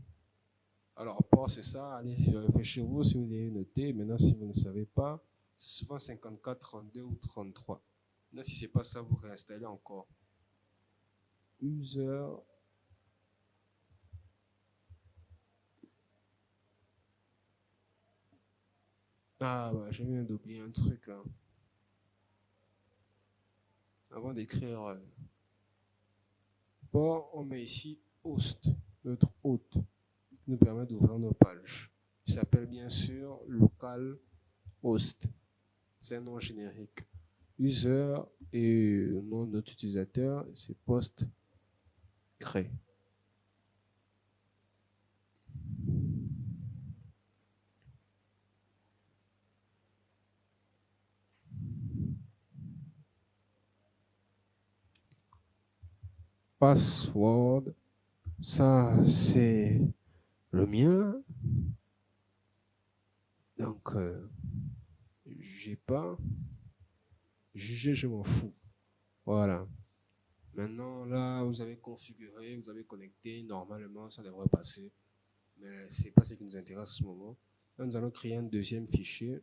Speaker 1: Alors, pour c'est ça, allez-y, réfléchissez-vous si vous avez noté. Maintenant, si vous ne savez pas, c'est souvent 54, 32 ou 33. Maintenant, si ce n'est pas ça, vous réinstallez encore. User. Ah, bah, je viens d'oublier un truc là. Avant d'écrire, bon, on met ici host, notre hôte, qui nous permet d'ouvrir nos pages. Il s'appelle bien sûr localhost. C'est un nom générique. User et le nom de notre utilisateur, c'est postgre. Password, ça c'est le mien. Donc, j'ai pas. Juger, je m'en fous. Voilà. Maintenant, là, vous avez configuré, vous avez connecté. Normalement, ça devrait passer. Mais c'est pas ce qui nous intéresse en ce moment. Là, nous allons créer un deuxième fichier.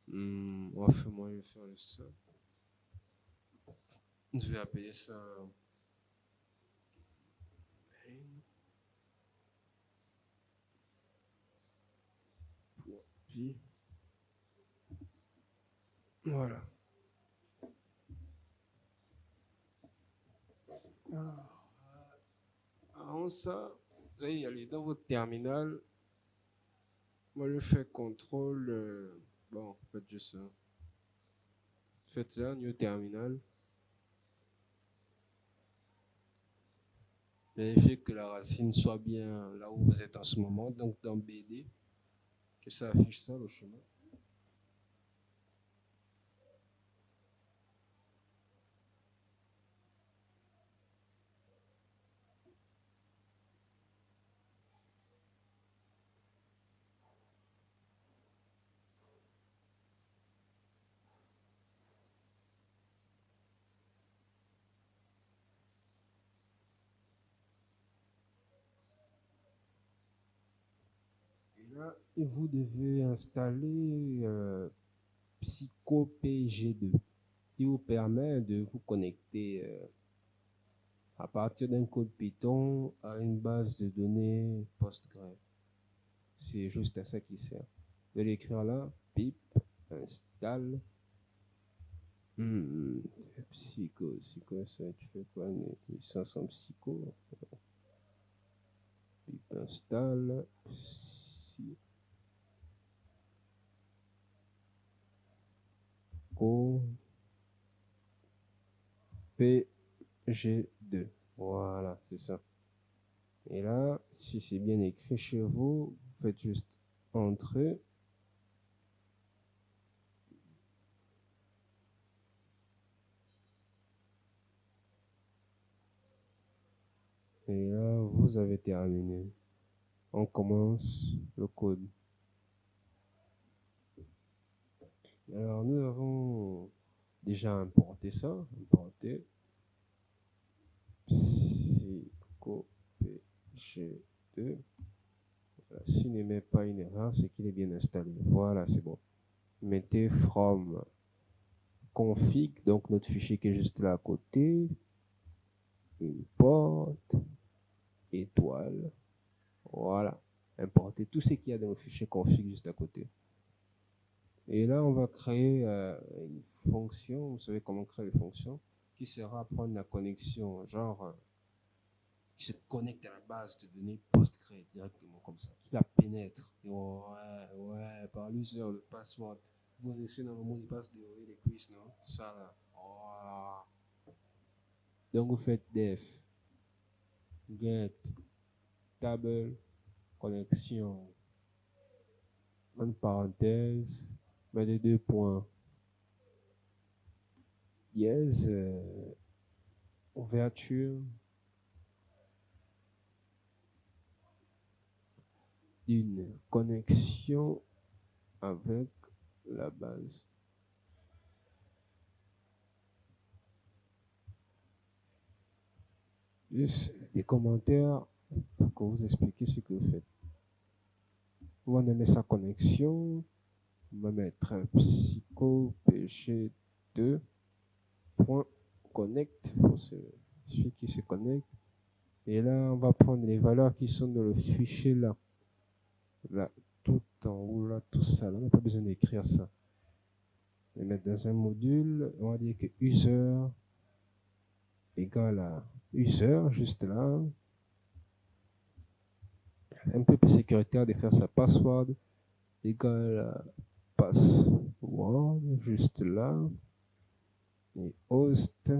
Speaker 1: Enfin, moi, je vais faire ça. Je vais appeler ça. Voilà. Avant ça, vous allez y aller dans votre terminal. Moi, je fais contrôle. Bon, faites juste ça. Faites ça, new terminal. Vérifiez que la racine soit bien là où vous êtes en ce moment, donc dans BD, que ça affiche ça le chemin. Et là, vous devez installer PsychoPG2 qui vous permet de vous connecter à partir d'un code Python à une base de données Postgre. C'est juste à ça qui sert. Vous allez écrire là, pip, installe. Psycho, ça, tu fais quoi? Licence en psycho. Pip, installe. Psycho. PG2. Voilà, c'est ça. Et là, si c'est bien écrit chez vous, vous faites juste entrer. Et là, vous avez terminé. On commence le code. Alors, nous avons déjà importé ça. Importé. Psycho PG2. Voilà. S'il ne met pas une erreur, c'est qu'il est bien installé. Voilà, c'est bon. Mettez from config, donc notre fichier qui est juste là à côté. Une porte. Étoile. Voilà. Importer tout. tout ce qu'il y a dans le fichier config juste à côté. Et là, on va créer une fonction, vous savez comment créer les fonctions, qui sera prendre la connexion, genre, qui se connecte à la base de données PostgreSQL directement comme ça, qui la pénètre. Et ouais, par l'user, le password. Vous laissez dans le mot de passe de les quiz, non? Ça là. Voilà. Donc vous faites def get table connexion en parenthèse, mettez 2 points dièse ouverture d'une connexion avec la base. Juste des commentaires pour vous expliquer ce que vous faites. On va nommer sa connexion. On va mettre un psycho pg2.connect pour celui qui se connecte. Et là, on va prendre les valeurs qui sont dans le fichier là. Là, tout en haut, là, tout ça. Là, on n'a pas besoin d'écrire ça. Et mettre dans un module, on va dire que user égale à user, juste là. C'est un peu plus sécuritaire de faire sa password égale à password, juste là. Et host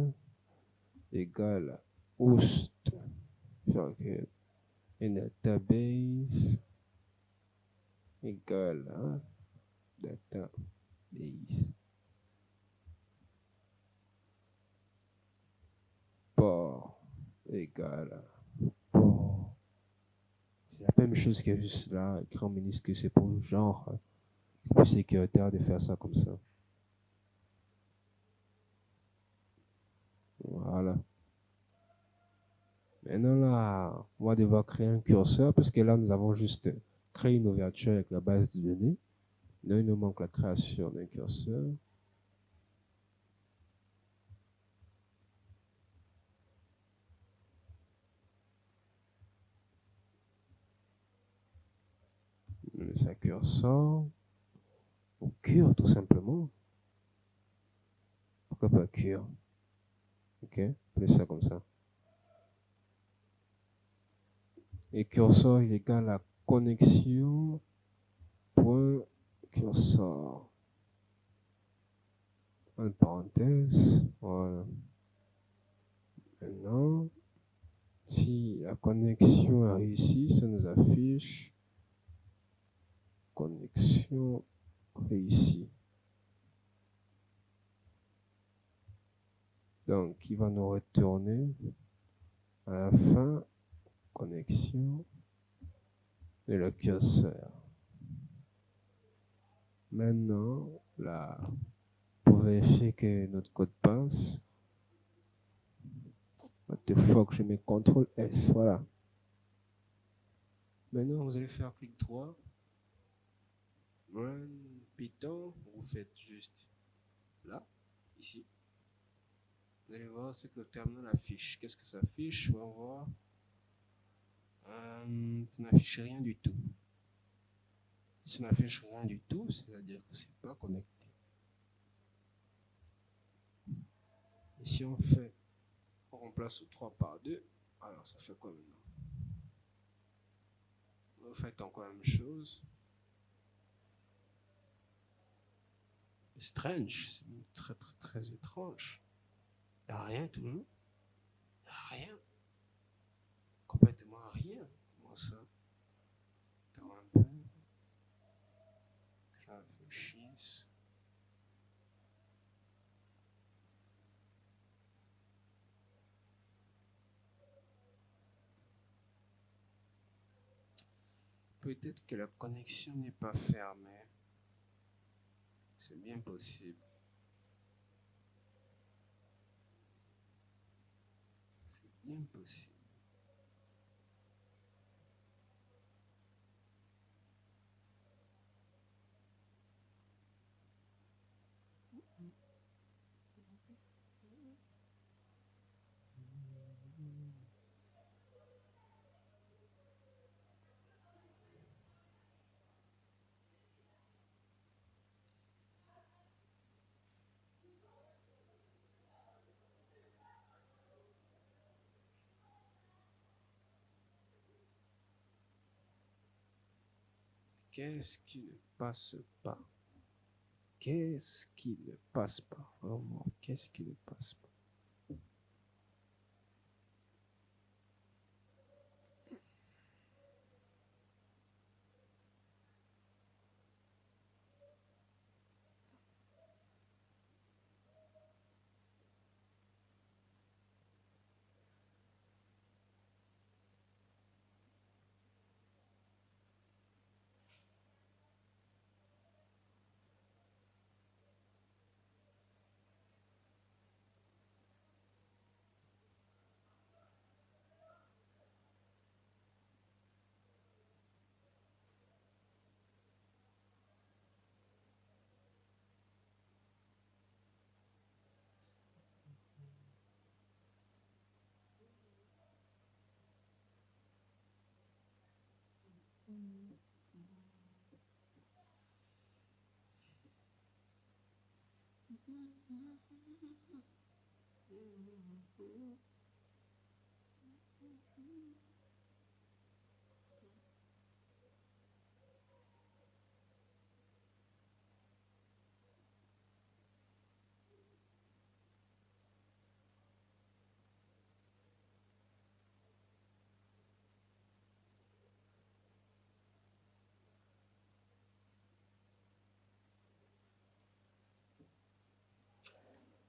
Speaker 1: égale à host. Et database égale à database. Port égale à port. C'est la même chose que juste là, écran minuscule, c'est pour genre, c'est plus sécuritaire de faire ça comme ça. Voilà. Maintenant là, on va devoir créer un curseur parce que là, nous avons juste créé une ouverture avec la base de données. Là, il nous manque la création d'un curseur. Ça curseur au cure tout simplement. Pourquoi pas cure? Ok, appelez ça comme ça. Et curseur il est égal à connexion point curseur. En parenthèse, voilà. Maintenant, si la connexion est réussie, ça nous affiche connexion réussie. Donc, il va nous retourner à la fin connexion et le curseur. Maintenant, là, pour vérifier que notre code passe, what the fuck, je mets CTRL S, voilà. Maintenant, vous allez faire clic droit, run Python, vous faites juste là, ici. Vous allez voir ce que le terminal affiche. Qu'est-ce que ça affiche? On va voir. Ça n'affiche rien du tout. Si ça n'affiche rien du tout, c'est-à-dire que c'est pas connecté. Et si on fait, on remplace le 3 par 2, alors ça fait quoi maintenant? Vous faites encore la même chose. Strange, c'est très très très étrange. Il n'y a rien toujours. Il n'y a rien. Complètement rien. Comment ça? Attends un peu. Je réfléchisse. Peut-être que la connexion n'est pas fermée. C'est bien possible. C'est bien possible. Qu'est-ce qui ne passe pas? Qu'est-ce qui ne passe pas? Vraiment, qu'est-ce qui ne passe pas?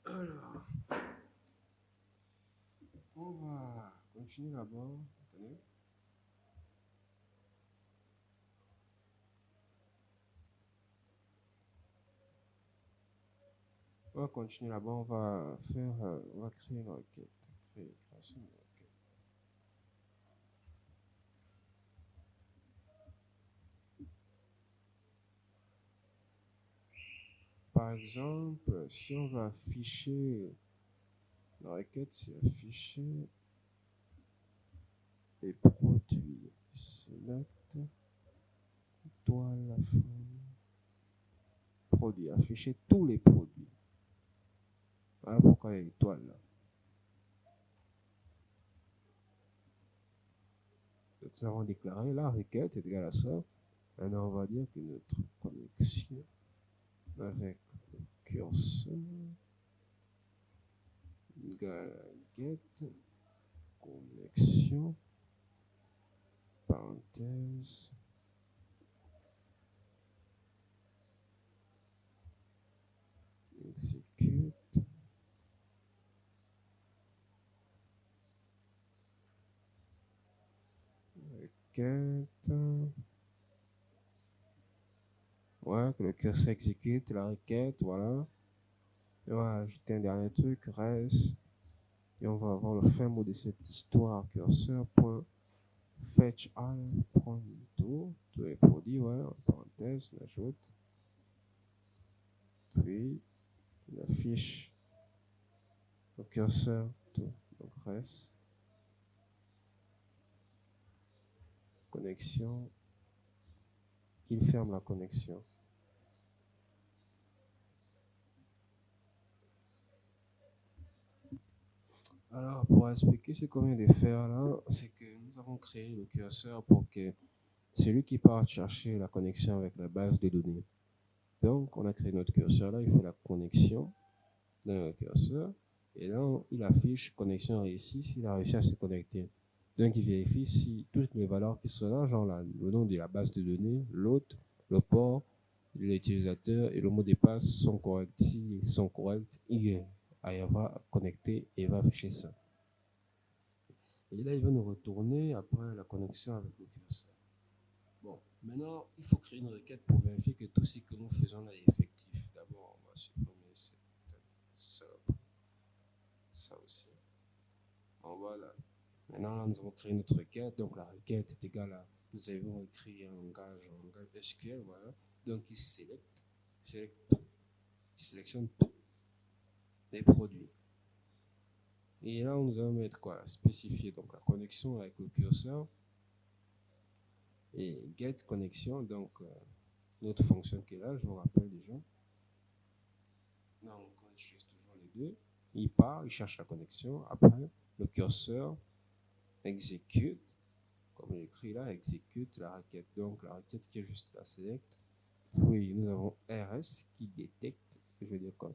Speaker 1: Alors, on va continuer là-bas. Attendez. On va continuer là-bas. On va créer une requête. Création de requête. Par exemple, si on va afficher la requête, c'est afficher les produits. Select, toile, la forme, produits. Afficher tous les produits. Voilà pourquoi il y a l'étoile là. Donc, nous avons déclaré la requête est égale à ça. Maintenant, on va dire que notre connexion avec le curseur égale à get connexion parenthèse execute requête. Ouais, que le curseur exécute la requête, voilà. Et on va ajouter un dernier truc, reste. Et on va avoir le fin mot de cette histoire, curseur.fetch all, prendre tous les produits, ouais, en parenthèse, on ajoute. Puis, on affiche le curseur, tout, donc reste. Connexion, qu'il ferme la connexion. Alors, pour expliquer ce qu'on vient de faire là, c'est que nous avons créé le curseur pour que celui qui part chercher la connexion avec la base de données. Donc, on a créé notre curseur là, il fait la connexion dans le curseur, et là, il affiche connexion réussie s'il a réussi à se connecter. Donc, il vérifie si toutes les valeurs qui sont là, genre le nom de la base de données, l'hôte, le port, l'utilisateur et le mot de passe sont corrects. S'ils sont corrects, il va connecter et va afficher ça. Et là, il va nous retourner après la connexion avec le curseur. Bon, maintenant, il faut créer une requête pour vérifier que tout ce que nous faisons là est effectif. D'abord, on va supprimer ça aussi. Bon, voilà. Maintenant, là, nous avons créé notre requête. Donc, la requête est égale à, nous avons écrit un langage SQL, voilà. Donc, il sélectionne tout. Il sélectionne tout. Les produits. Et là, nous allons mettre quoi? Spécifier donc la connexion avec le curseur. Et get connexion, donc notre fonction qui est là, je vous rappelle déjà. Donc, on utilise toujours les deux. Il part, il cherche la connexion. Après, le curseur exécute, comme écrit là, exécute la requête. Donc la requête qui est juste la select. Puis nous avons RS qui détecte, je vais dire quoi,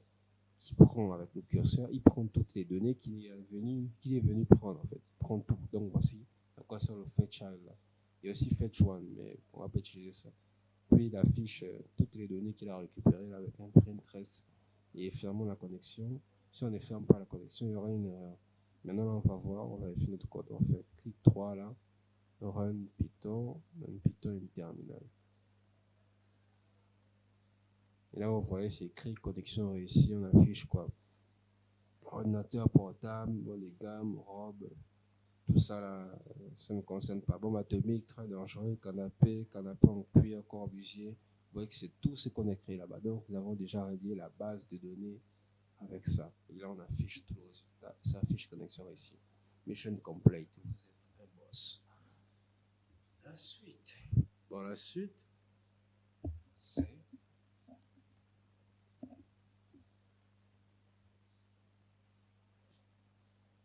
Speaker 1: qui prend avec le curseur, il prend toutes les données qu'il est venu prendre en fait. Il prend tout. Donc voici à quoi sert le fetch child là. Il y a aussi fetch one, mais on va pas utiliser ça. Puis il affiche toutes les données qu'il a récupérées là, avec un print trace et fermons la connexion. Si on ne ferme pas la connexion, il y aura une erreur. Maintenant, là, on va voir, on va vérifier notre code. On fait clic 3 là, run Python in terminal. Et là, vous voyez, c'est écrit connexion réussie. On affiche quoi? Ordinateur portable, bon, les gammes, robe, tout ça là, ça ne me concerne pas. Bombe atomique, très dangereux, canapé en cuir, Corbusier. Vous voyez que c'est tout ce qu'on écrit là-bas. Donc, nous avons déjà relié la base de données avec ça. Et là, on affiche tout le résultat. Ça affiche connexion réussie. Mission complete. Vous êtes un boss. La suite. Bon, la suite, c'est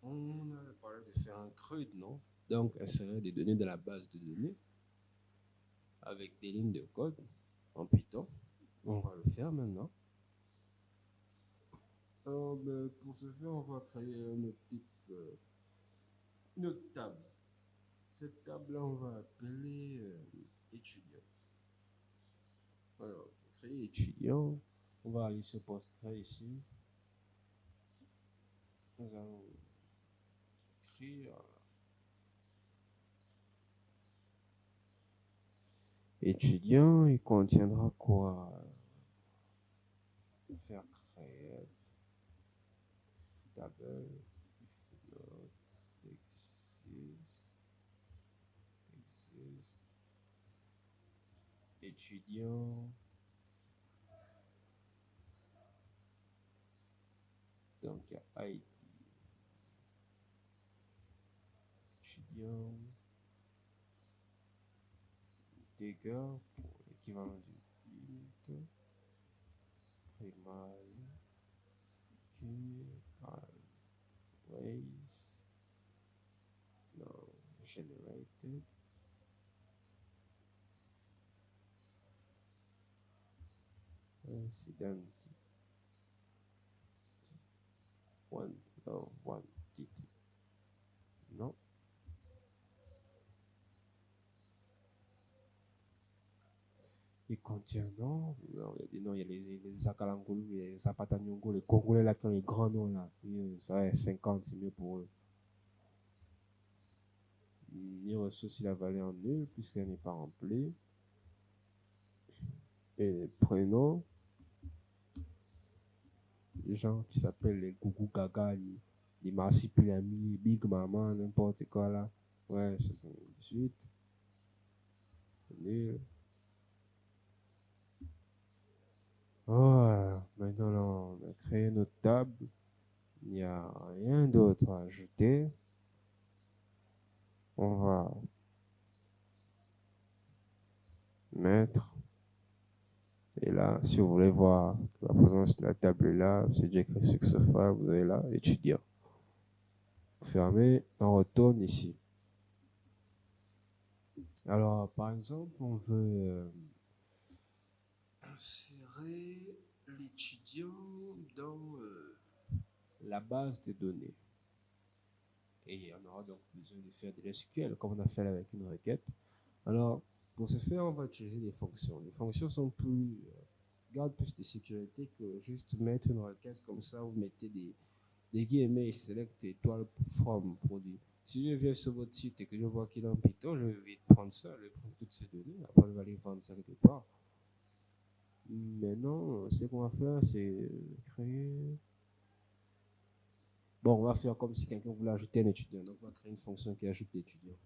Speaker 1: on a parlé de faire un CRUD, non? Donc, insérer des données dans la base de données avec des lignes de code en Python. On va le faire maintenant. Alors, pour ce faire, on va créer notre type, notre table. Cette table-là, on va appeler étudiant. Alors, pour créer étudiant, on va aller sur Postgre ici. Nous allons écrire étudiant. Il contiendra quoi? Faire créer table exist étudiant. Donc il y a ID étudiant dégâts pour l'équivalent du int primal ways now generated incident one no one dt non. Il contient non, il y a des noms, il y a les Akalangolo, les Zapatanyongo, les Congolais là qui ont les grands noms là. Ça va 50, c'est mieux pour eux. Il reçoit aussi la valeur en nul puisqu'elle n'est pas remplie. Et les prénoms, les gens qui s'appellent les Gougou Gaga, les Marsipulami, les Big Mama, n'importe quoi là. Ouais, 78. Nul. Voilà, maintenant là, on a créé notre table. Il n'y a rien d'autre à ajouter. On va mettre. Et là, si vous voulez voir la présence de la table est là, c'est déjà écrit Successful, vous avez là, étudiant. Fermez, on retourne ici. Alors, par exemple, on veut insérer l'étudiant dans la base de données. Et on aura donc besoin de faire de l'SQL, comme on a fait avec une requête. Alors, pour ce faire, on va utiliser des fonctions. Les fonctions sont plus gardent plus de sécurité que juste mettre une requête comme ça. Vous mettez des guillemets, select étoile from produit. Si je viens sur votre site et que je vois qu'il est en Python, je vais vite prendre ça, je vais prendre toutes ces données. Après, je vais aller vendre ça quelque part. Maintenant, ce qu'on va faire, c'est créer. Bon, on va faire comme si quelqu'un voulait ajouter un étudiant. Donc, on va créer une fonction qui ajoute l'étudiant.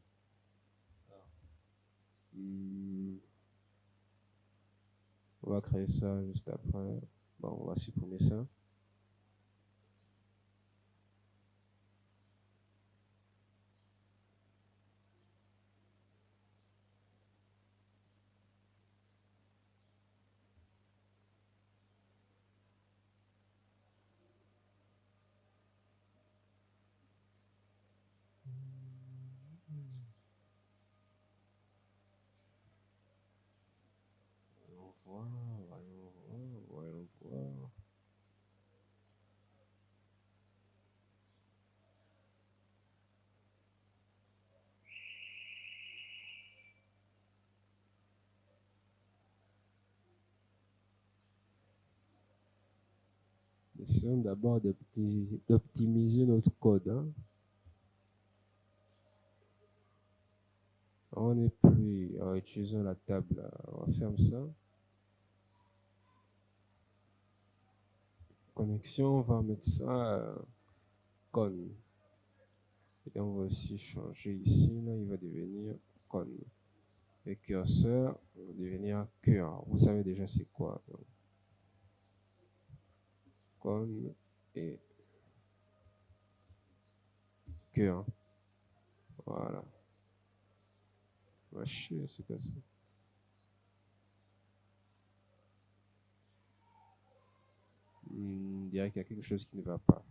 Speaker 1: On va créer ça juste après. Bon, on va supprimer ça. voir, voyons voir. Essayons d'abord d'optimiser notre code. Hein. On n'est plus en utilisant la table. On ferme ça. Connexion, on va mettre ça con. Et on va aussi changer ici. Là, il va devenir con. Et curseur va devenir cœur. Vous savez déjà c'est quoi. Donc. Con et cœur. Voilà. Va chier, c'est comme ça. On dirait qu'il y a quelque chose qui ne va pas.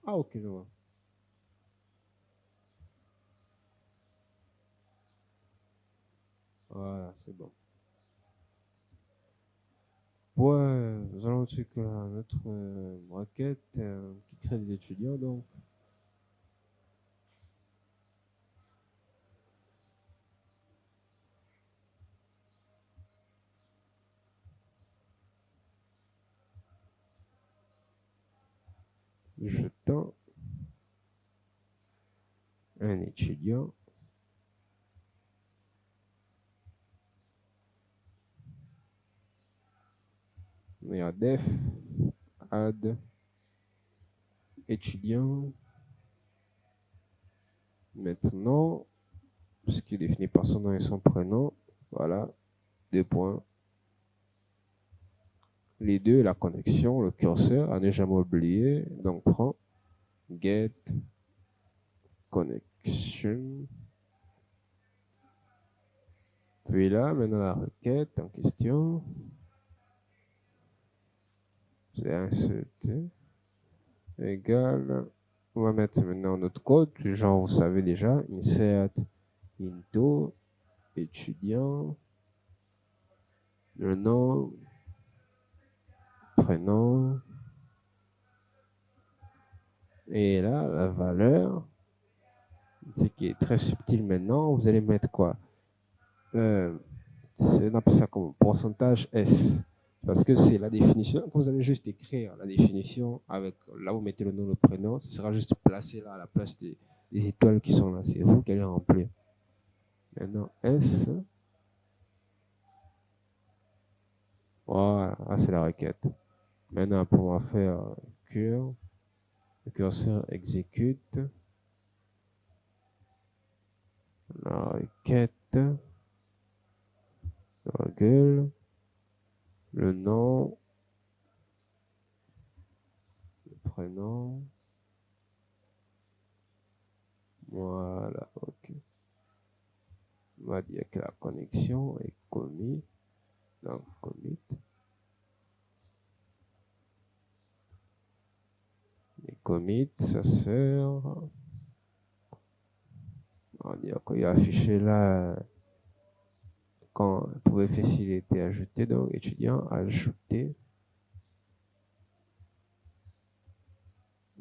Speaker 1: Ah, ok, je vois. Voilà, c'est bon. Ouais, nous allons checker notre requête qui crée des étudiants, donc. Jetant un étudiant. Il y a def, add, étudiant. Maintenant, ce qui est défini par son nom et son prénom, voilà, 2 points. Les deux, la connexion, le curseur, à ne jamais oublier. Donc, prends get connection. Puis là, maintenant la requête en question, c'est inserté égal. On va mettre maintenant notre code, du genre vous savez déjà, insert into étudiant, le nom, prénom, et là, la valeur, ce qui est très subtil maintenant, vous allez mettre quoi? On appelle ça comme pourcentage S. Parce que c'est la définition. Quand vous allez juste écrire la définition avec là vous mettez le nom, le prénom, ce sera juste placé là à la place des étoiles qui sont là. C'est vous qui allez remplir. Maintenant S. Voilà, c'est la requête. Maintenant on va faire cure. Le curseur exécute. La requête. Virgule. Le nom. Le prénom. Voilà, ok. On va dire que la connexion est commit. Donc, commit. Les commits, ça sert. On va dire qu'il est affiché là quand pour facile était ajouté. Donc, étudiant ajouté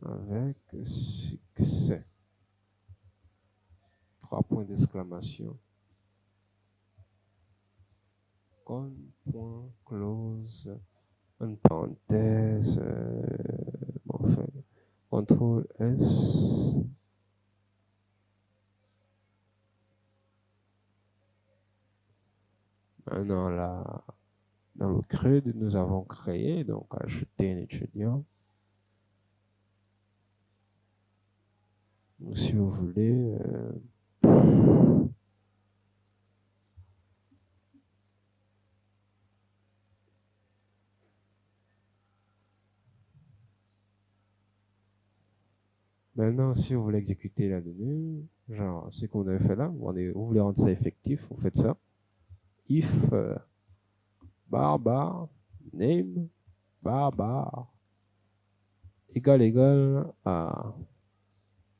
Speaker 1: avec succès. 3 points d'exclamation. Point close, une parenthèse, enfin, CTRL S. Maintenant, là, dans le CRUD, nous avons créé, donc ajouter un étudiant. Donc, si vous voulez, maintenant, si vous voulez exécuter la donnée, genre ce qu'on avait fait là, vous voulez rendre ça effectif, vous faites ça. If bar name bar égal à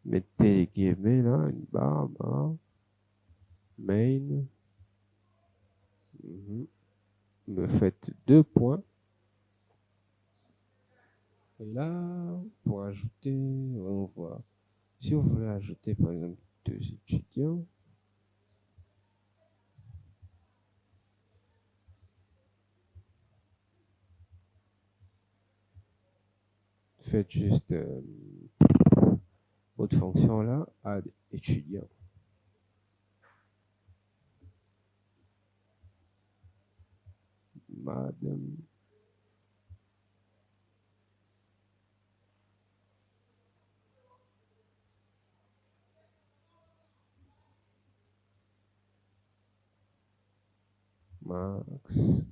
Speaker 1: Mettez les guillemets là, une barre, main. Me faites 2 points. Et là, pour ajouter, on voit. Si vous voulez ajouter par exemple 2 étudiants, faites juste votre fonction là, add étudiant. Madame. Max.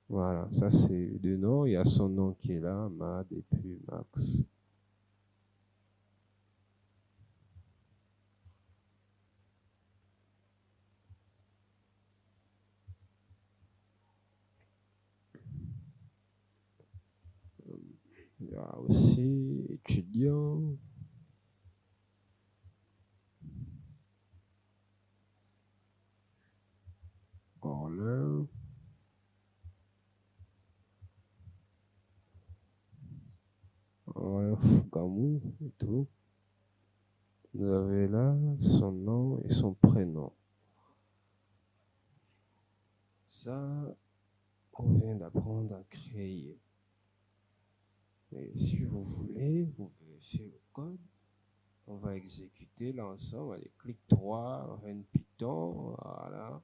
Speaker 1: Voilà, ça c'est le nom. Il y a son nom qui est là, Mad et puis Max. Il y a aussi étudiant. Orlin. Gamou et tout. Vous avez là son nom et son prénom. Ça, on vient d'apprendre à créer. Et si vous voulez, vous vérifiez le code. On va exécuter l'ensemble. Allez, clic 3, Run Python. Voilà.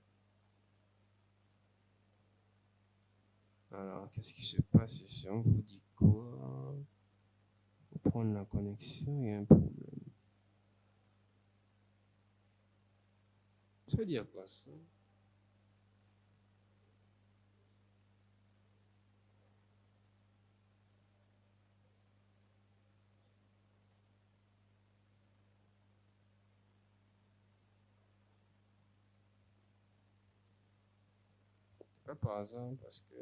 Speaker 1: Alors, qu'est-ce qui se passe ici? On vous dit quoi? Pour prendre la connexion, il y a un problème. Ça veut dire quoi ça? C'est pas par hasard parce que.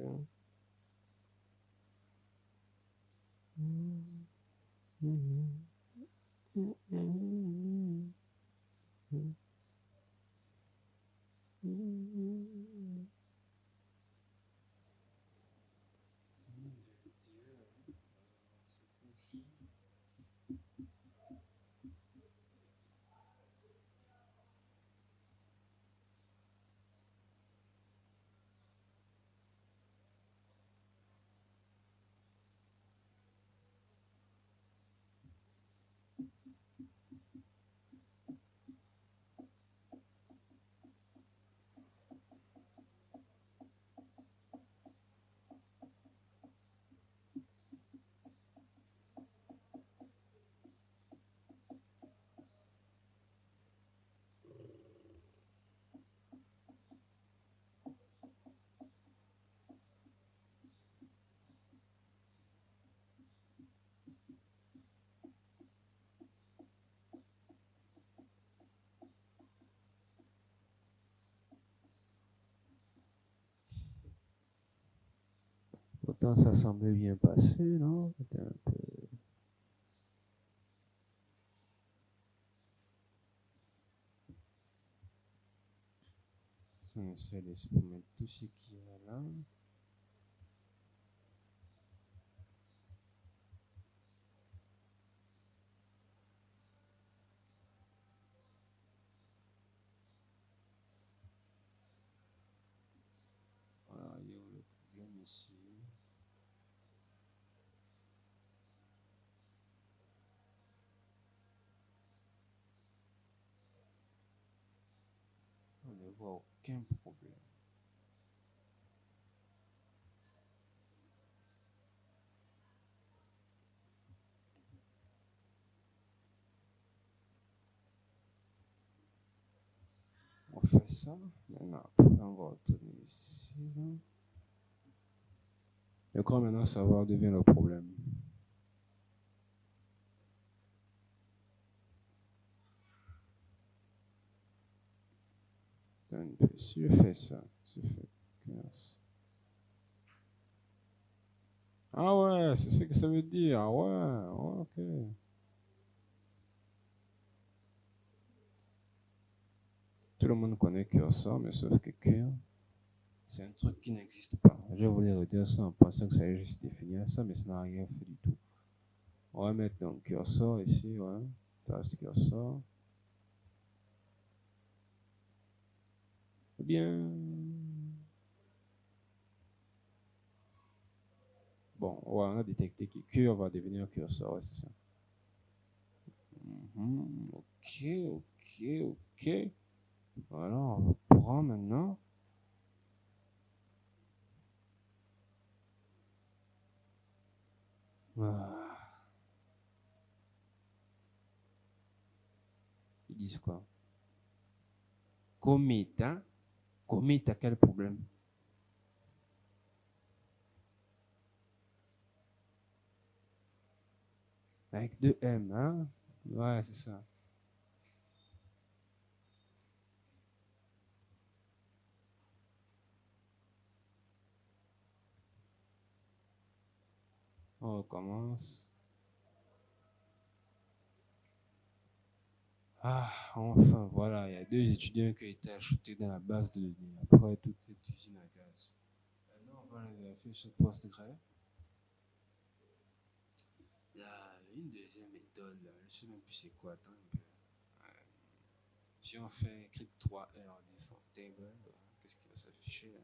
Speaker 1: Pourtant, ça semblait bien passer, non? C'était un peu. Si on essaie de supprimer tout ce qu'il y a là. Voilà, il y a le problème ici. On ne voit aucun problème. On fait ça. Maintenant, après, on va retourner ici. Je crois maintenant savoir devient le problème. Si je fais ça, je fais 15. Ah ouais, c'est ce que ça veut dire. Ah ouais, ok. Tout le monde connaît cursor, mais sauf que cure, c'est un truc qui n'existe pas. Je voulais redire ça en pensant que ça allait juste définir ça, mais ça n'a rien fait du tout. On va mettre donc cursor ici, ouais. Task cursor. Bien. Bon, ouais, on a détecté que cure va devenir cursor, ouais, c'est ça. Ok, ok, ok. Voilà, on va prendre maintenant. Ils disent quoi? Commit, hein? Commit à quel problème? Avec deux M, hein? Ouais, c'est ça. On recommence. Ah, enfin, voilà, il y a deux étudiants qui ont été ajoutés dans la base de données après toute cette usine à gaz. Maintenant, on va aller vérifier sur PostgreSQL. Il y a une deuxième méthode, là. Je ne sais même plus c'est quoi. Attends un peu. Si on fait crypt 3R default table, qu'est-ce qui va s'afficher là?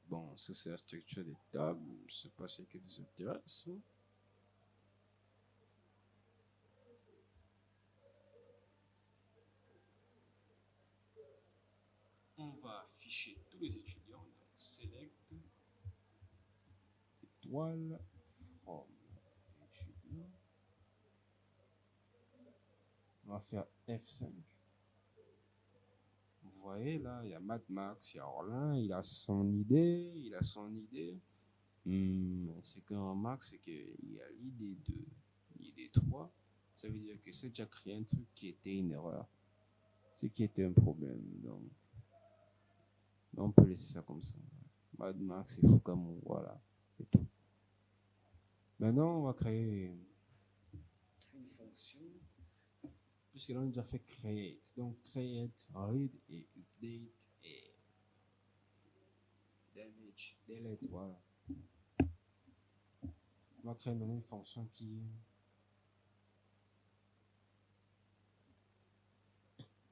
Speaker 1: Bon, ça c'est la structure des tables. Je ne sais pas si ça nous intéresse. On va afficher tous les étudiants. Donc, select étoile from étudiant. On va faire F5. Vous voyez là, il y a Mad Max, il y a Orlin, il a son idée, il a son idée. Ce qu'on remarque, c'est qu'il y a l'idée 2, l'idée 3. Ça veut dire que c'est déjà créé un truc qui était une erreur, ce qui était un problème. Donc, on peut laisser ça comme ça. Mad Max et Foucault, voilà, c'est tout. Maintenant, on va créer une fonction, puisque l'on a déjà fait create. Donc, create, read et update et damage, delete, voilà. On va créer maintenant une fonction qui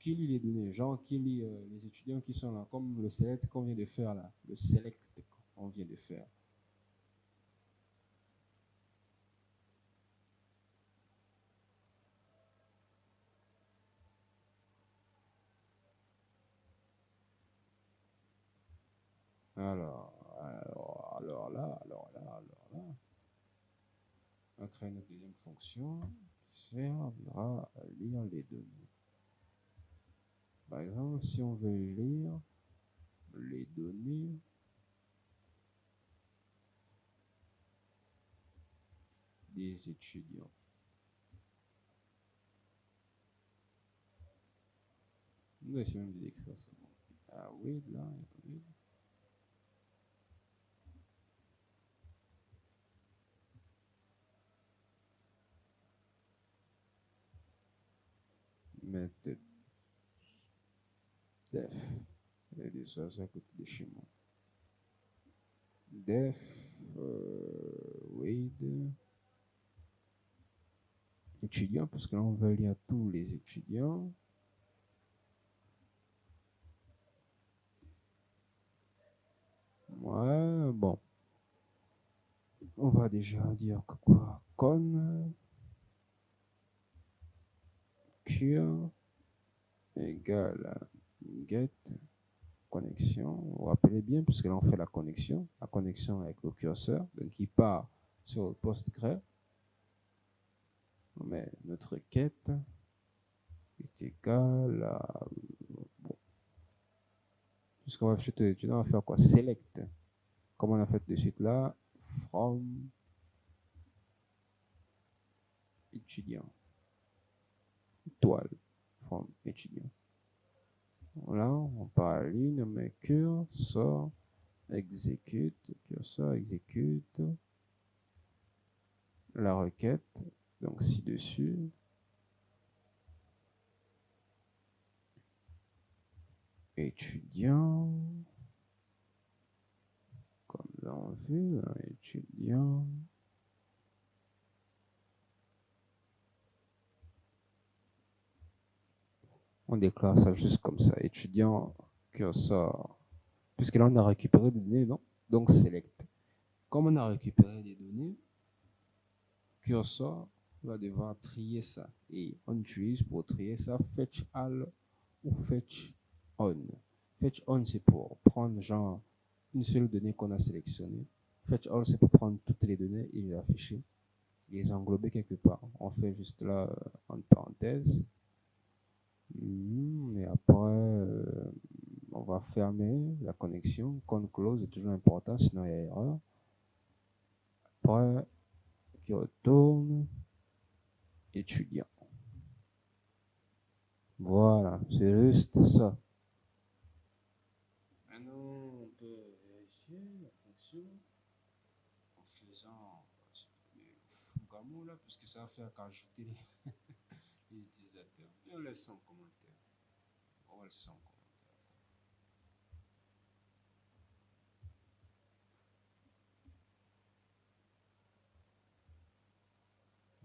Speaker 1: lit les données, genre qui lit les étudiants qui sont là, comme le select qu'on vient de faire là, le select qu'on vient de faire. Alors là, on va créer une deuxième fonction qui servira à lire les données. Par exemple, si on veut lire les données des étudiants. On va essayer même de décrire ça. Ah oui, là, oui. Mettre def. Il y a des oiseaux à côté de chez moi. Def, read, étudiants, parce que là on veut lire tous les étudiants. Ouais, bon. On va déjà dire que quoi? Con, cure, égale à get, connexion. Vous vous rappelez bien, puisque là on fait la connexion avec le curseur, donc il part sur le PostgreSQL. On met notre quête est égale à. Bon. Puisqu'on va faire l'étudiant, on va faire quoi? Select. Comme on a fait de suite là, from étudiant. Toile, from étudiant. Là, on part à la ligne, on met cursor, exécute, cursor, exécute. la requête, donc ci-dessus. Étudiant, comme là on veut, étudiant. On déclare ça juste comme ça, étudiant cursor. Puisque là on a récupéré des données, non? Donc select. Comme on a récupéré des données, cursor va devoir trier ça. Et on utilise pour trier ça fetch all ou fetch on. Fetch on, c'est pour prendre genre une seule donnée qu'on a sélectionnée. Fetch all, c'est pour prendre toutes les données et les afficher, les englober quelque part. On fait juste là en parenthèse. Et après, on va fermer la connexion. Con close est toujours important, sinon il y a erreur. Après, qui retourne étudiant. Voilà, c'est juste ça. Maintenant, on peut vérifier la fonction en faisant le Fugamo là, puisque ça va faire qu'ajouter les utilisateurs. Et on laisse sans commentaire. On va laisser sans commentaire.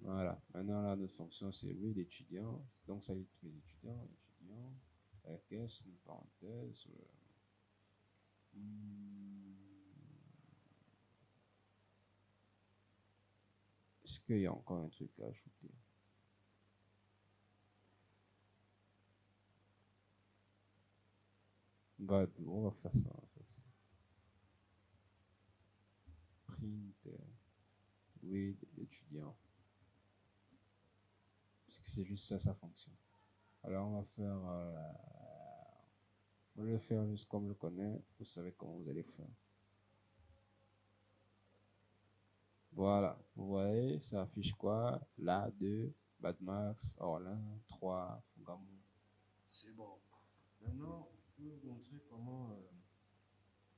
Speaker 1: Voilà, maintenant là, notre fonction c'est read étudiant, donc ça dit tous les étudiants, avec S, une parenthèse. Est-ce qu'il y a encore un truc à ajouter? Bah, on va faire ça, Print read étudiant. Parce que c'est juste ça, sa fonction. Alors on va faire, on va le faire juste comme je le connais. Vous savez comment vous allez faire. Voilà, vous voyez, ça affiche quoi? Là, 2, Badmax, Orlin, 3, Fugamo. C'est bon. Maintenant, on peut vous montrer comment,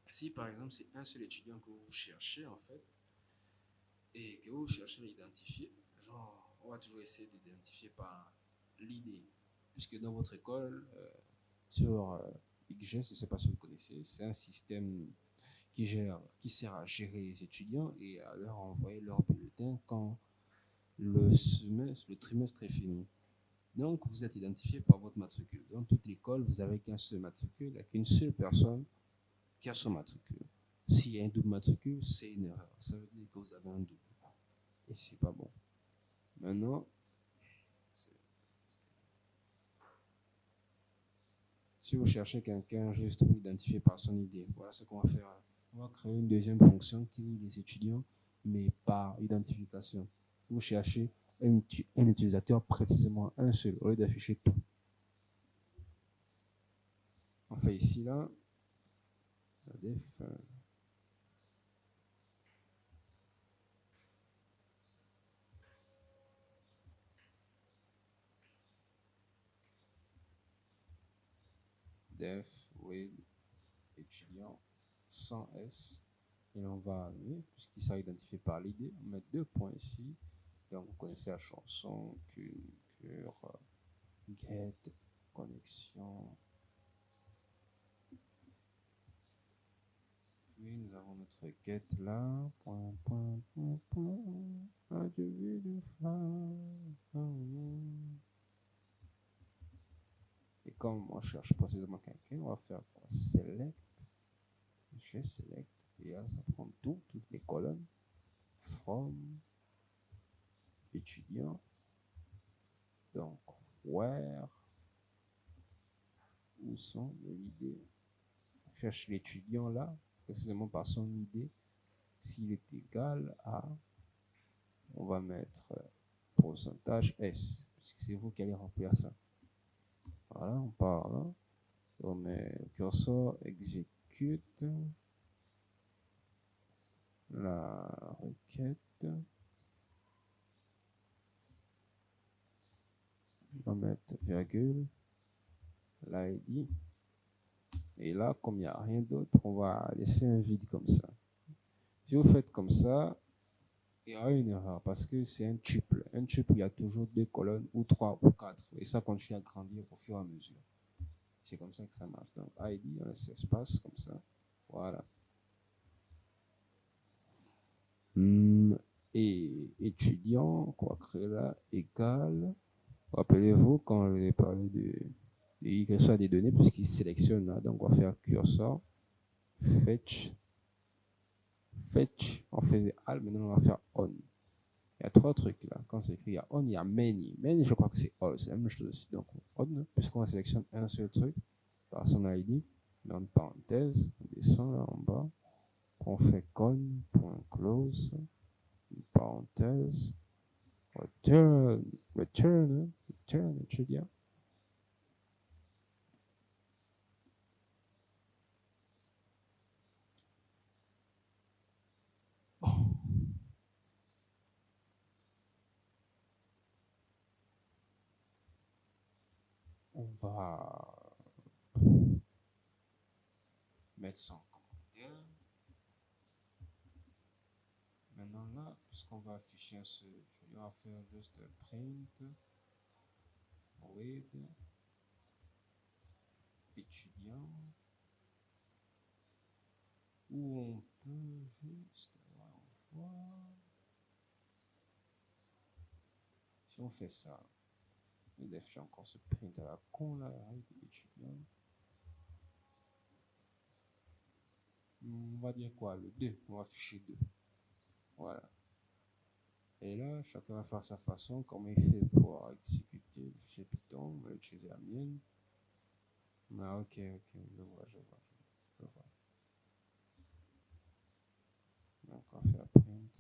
Speaker 1: si par exemple c'est un seul étudiant que vous cherchez en fait, et que vous cherchez à l'identifier, genre, on va toujours essayer d'identifier par l'idée. Puisque dans votre école, sur XG, je ne sais pas si vous connaissez, c'est un système qui sert à gérer les étudiants et à leur envoyer leur bulletin quand le trimestre est fini. Donc, vous êtes identifié par votre matricule. Dans toute l'école, vous avez qu'un seul matricule, avec une seule personne qui a son matricule. S'il y a un double matricule, c'est une erreur. Ça veut dire que vous avez un double. Et c'est pas bon. Maintenant, si vous cherchez quelqu'un juste pour l'identifier par son idée, voilà ce qu'on va faire. On va créer une deuxième fonction qui lie les étudiants, mais par identification. Vous cherchez un utilisateur précisément un seul, au lieu d'afficher tout. On fait ici, là, la def. Def, with, étudiant, sans S. Et on va, puisqu'il sera identifié par l'idée, on met 2 points ici. Donc, vous connaissez la chanson, cure, get, connexion. Puis nous avons notre get là. Point, point, point, point. Adieu de et comme on cherche précisément quelqu'un, on va faire quoi? Select. Je select. Et là, ça prend toutes les colonnes. From. Étudiant. Donc, where. Où sont les idées? Je cherche l'étudiant là, précisément par son idée. S'il est égal à, on va mettre pourcentage S, puisque c'est vous qui allez remplir ça. Voilà, on part là. On met cursor, exécute la requête. On va mettre virgule, l'ID. Et là, comme il n'y a rien d'autre, on va laisser un vide comme ça. Si vous faites comme ça, Il y aura une erreur parce que c'est un tuple. Un tuple, il y a toujours deux colonnes ou trois ou quatre. Et ça continue à grandir au fur et à mesure. C'est comme ça que ça marche. Donc, ID, on laisse espace comme ça. Voilà. Et étudiant, qu'on va créer là, égal. Rappelez-vous, quand je vais parler de curseur des données, puisqu'il sélectionne là, donc on va faire cursor, fetch, on faisait all, maintenant on va faire on. Il y a trois trucs là. Quand c'est écrit, il y a on, il y a many. Many, je crois que c'est all, c'est la même chose aussi. Donc on, puisqu'on sélectionne un seul truc par son ID, dans une parenthèse, on descend là en bas, on fait con.close, une parenthèse, return, étudiant. On va mettre ça en commentaire. Maintenant là, puisqu'on va afficher ce, on va faire juste print with étudiant, où on peut juste voir. Si on fait ça, il affiche encore ce print à la con là, avec étudiant. On va dire quoi, le 2, on va afficher 2. Voilà. Et là, chacun va faire sa façon, comment il fait pour exécuter le fichier Python. On va utiliser la mienne. Ah, ok, je vois. Donc, on va faire print.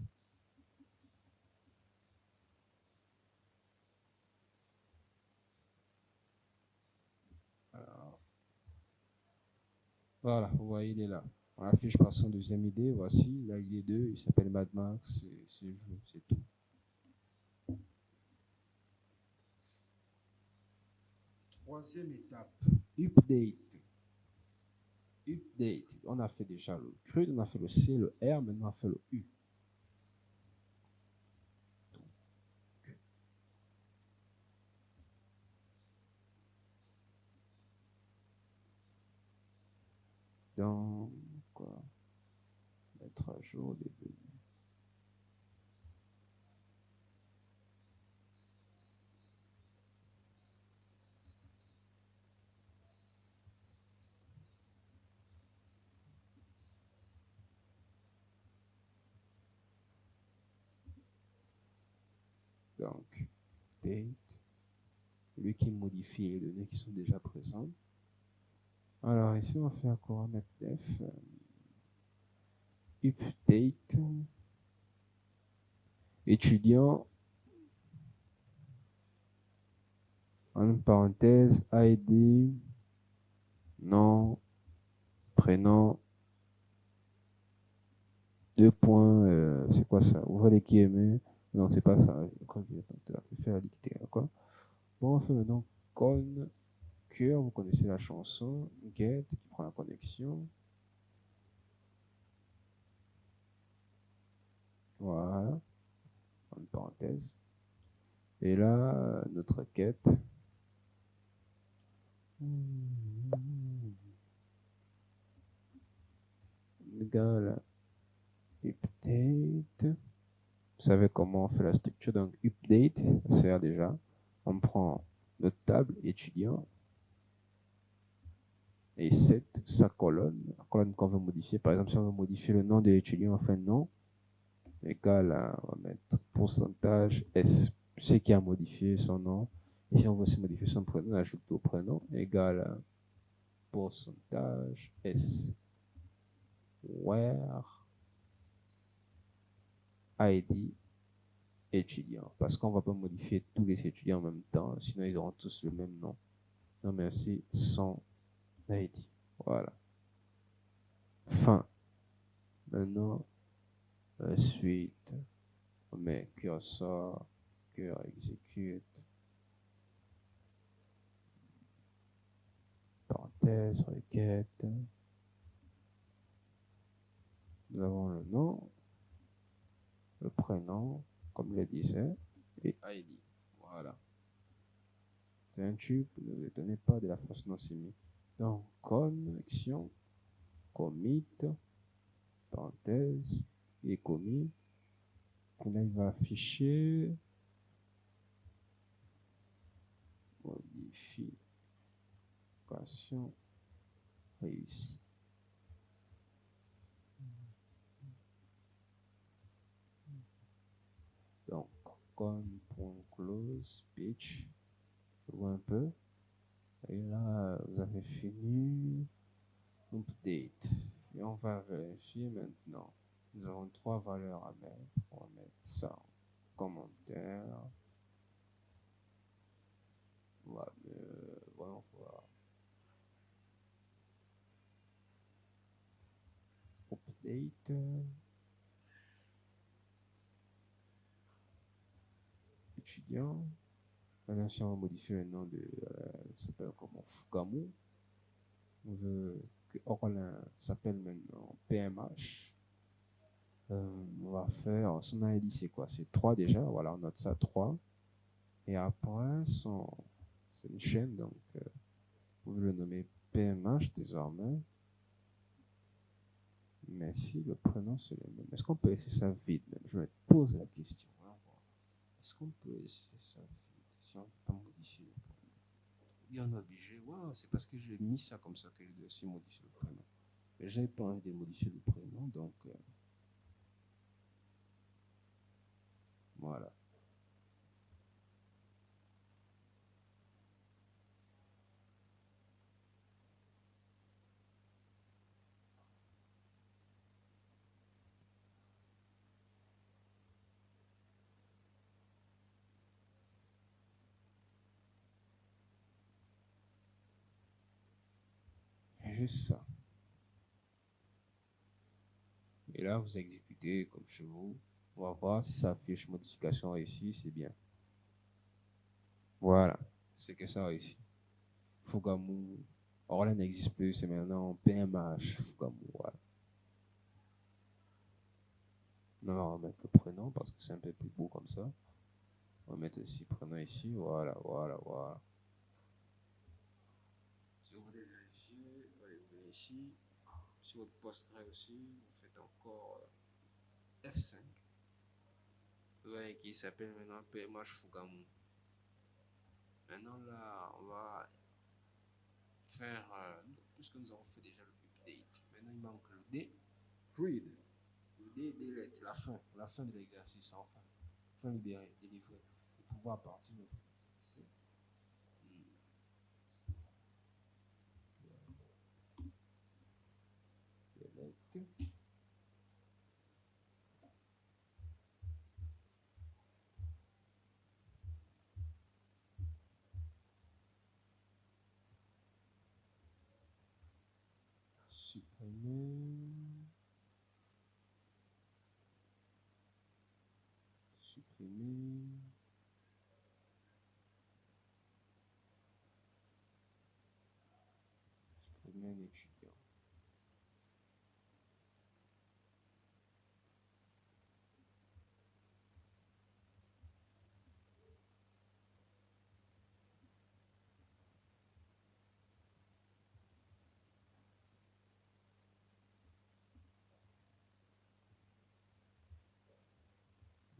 Speaker 1: Alors, voilà, vous voyez, il est là. On affiche par son deuxième idée. Voici, là, il est 2, il s'appelle Mad Max, c'est le jeu, c'est tout. Troisième étape, update. Update. On a fait déjà le CRUD, on a fait le C, le R, maintenant on a fait le U. Donc, quoi, mettre à jour les données. Donc, date, lui qui modifie les données qui sont déjà présentes. Alors ici on va faire quoi? Mettre def, update, étudiant, en parenthèse, ID, nom, prénom, deux points, c'est quoi ça? Ouvrez les guillemets. Non, c'est pas ça. Je crois que j'ai fait la dictée, quoi. Bon, on fait maintenant con, cœur, vous connaissez la chanson, get, qui prend la connexion. Voilà, en parenthèse. Et là, notre quête. Égal update. Vous savez comment on fait la structure, donc update, ça sert déjà. On prend notre table étudiant et set sa colonne, la colonne qu'on veut modifier. Par exemple, si on veut modifier le nom de l'étudiant, on fait nom égal à, on va mettre pourcentage S, ce qui a modifié son nom. Et si on veut aussi modifier son prénom, on ajoute au prénom égal à pourcentage S. Where ID étudiant. Parce qu'on ne va pas modifier tous les étudiants en même temps, sinon ils auront tous le même nom. Non, merci, son ID. Voilà. Fin. Maintenant, suite, on met cursor, cœur exécute, parenthèse, requête. Nous avons le nom. le prénom, comme je le disais, et ID. Voilà. C'est un tube, ne le donnez pas de la façon dont c'est mis. Donc, connexion, commit, parenthèse, et commit. Et là, il va afficher modification réussie. Donc, con.close pitch, je vois un peu. Et là, vous avez fini. Update. Et on va vérifier maintenant. Nous avons 3 valeurs à mettre. On va mettre ça en commentaire. Voyons voir. Update. Étudiant. Maintenant, si on va modifier le nom de. s'appelle comment Fugamu. On veut que Orlin s'appelle maintenant PMH. On va faire. Son ID, c'est quoi? C'est 3 déjà. Voilà, on note ça 3. Et après, c'est une chaîne, donc vous pouvez le nommer PMH désormais. Mais si le prénom c'est le même, est-ce qu'on peut laisser ça vide même? Je me pose la question. Est-ce qu'on peut laisser ça vide si on ne peut pas modifier le prénom? Il y en a obligé. Wow, c'est parce que j'ai mis ça comme ça que je dois aussi modifier le prénom. Mais j'avais pas envie de modifier le prénom, donc voilà. Et juste ça. Et là, vous exécutez comme chez vous. On va voir si ça affiche modification réussie, c'est bien. Voilà, c'est que ça réussit. Fugamu. Orla n'existe plus, c'est maintenant PMH. Fugamu, voilà. Non, on va mettre le prénom parce que c'est un peu plus beau comme ça. On va mettre aussi prénom ici, voilà. Si vous voulez vérifier, vous venez ici. Sur votre Postgre aussi, vous faites encore F5. Vous voyez qui s'appelle maintenant PMH Fugamu. Maintenant là, on va faire, puisque nous avons fait déjà le update, maintenant il manque le D, read, le D, delete, la fin de l'exercice, enfin, fin libérée, délivrée, et pouvoir partir de delete. Supprimer. Supprimer. Supprimer un étudiant.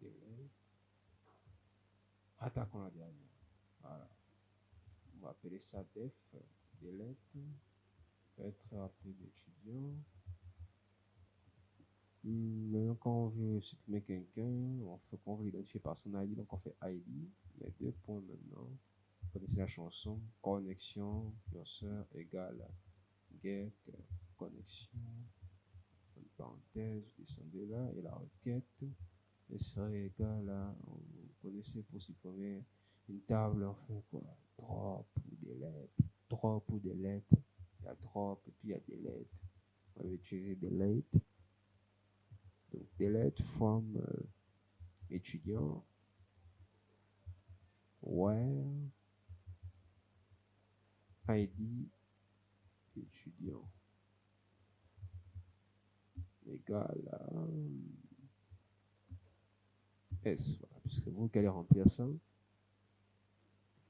Speaker 1: Delete. Attaquons la dernière. Voilà. On va appeler ça def. Delete. Ça va être très rapide, étudiant. Maintenant, quand on veut supprimer quelqu'un, on veut l'identifier par son ID, donc on fait ID, mais 2 points maintenant. Vous connaissez la chanson, connexion, curseur égale get, connexion, une parenthèse, vous descendez là, et la requête serait égale à, vous connaissez pour supprimer une table, on fait quoi? Drop ou delete, il y a drop et puis il y a delete. On va utiliser delete. Donc, delete from étudiant, where ID étudiant égale à S, voilà, puisque c'est vous qui allez remplir ça.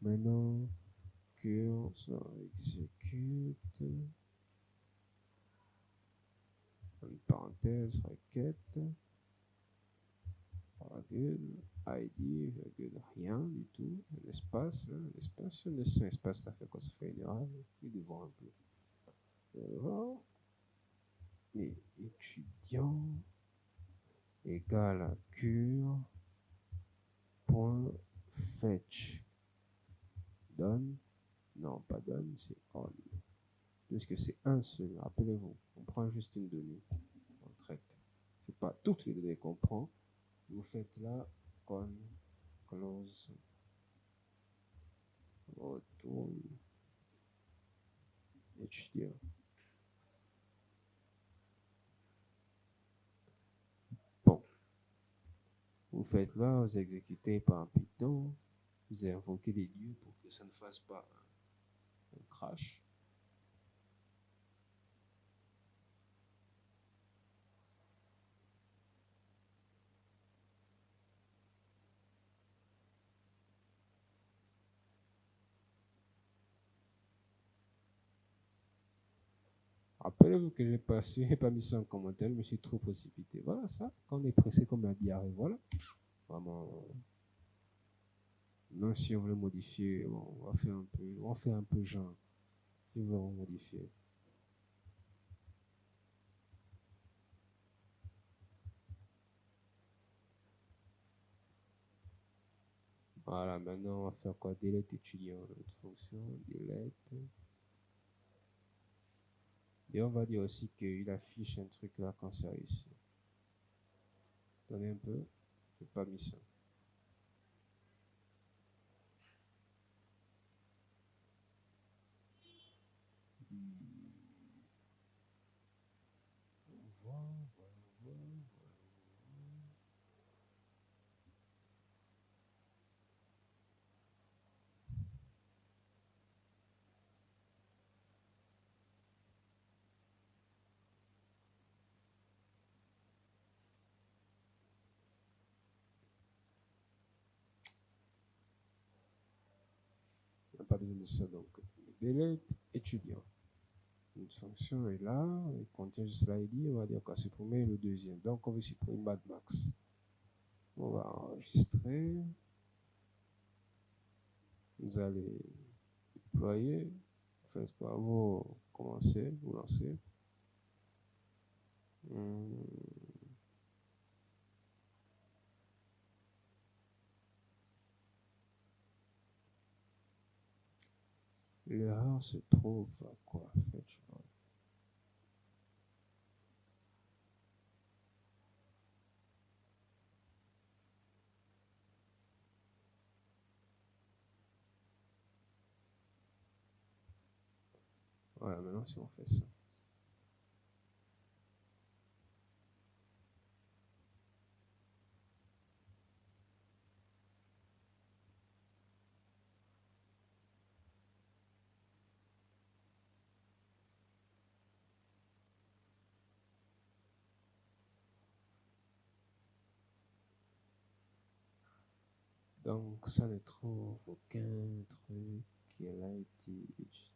Speaker 1: Maintenant, cursor exécute, une parenthèse, requête, virgule, ID, virgule, rien du tout, un espace, là, un espace, un espace, ça fait quoi? Ça fait une erreur, il devant un peu. Alors, et étudiant égale à cure point fetch donne, non pas donne, c'est on, puisque c'est un seul, rappelez-vous, on prend juste une donnée, on traite, c'est pas toutes les données qu'on prend, vous faites là, con, close, retourne, étudiant. Bon, vous faites là, vous exécutez par un Python, vous invoquez les dieux pour que ça ne fasse pas un crash. Rappelez-vous que j'ai pas mis ça en commentaire, je me suis trop précipité. Voilà ça, quand on est pressé comme la diarrhée, voilà. Vraiment. Non, si on veut le modifier, bon, on va faire un peu genre. Si on veut le modifier. Voilà, maintenant on va faire quoi? Delete étudiant, notre fonction, delete. Et on va dire aussi qu'il affiche un truc là quand c'est réussi. Attendez un peu, j'ai pas mis ça. On n'a pas besoin de ça donc. Delete étudiant. Une fonction est là, elle contient juste l'ID, on va dire qu'on supprimer le deuxième. Donc on veut supprimer Mad Max. On va enregistrer. Vous allez déployer. Faites quoi? Vous commencez, vous lancez. L'erreur se trouve à quoi? Fetch. Voilà, maintenant si on fait ça. Donc ça ne trouve aucun truc qui a été étudié.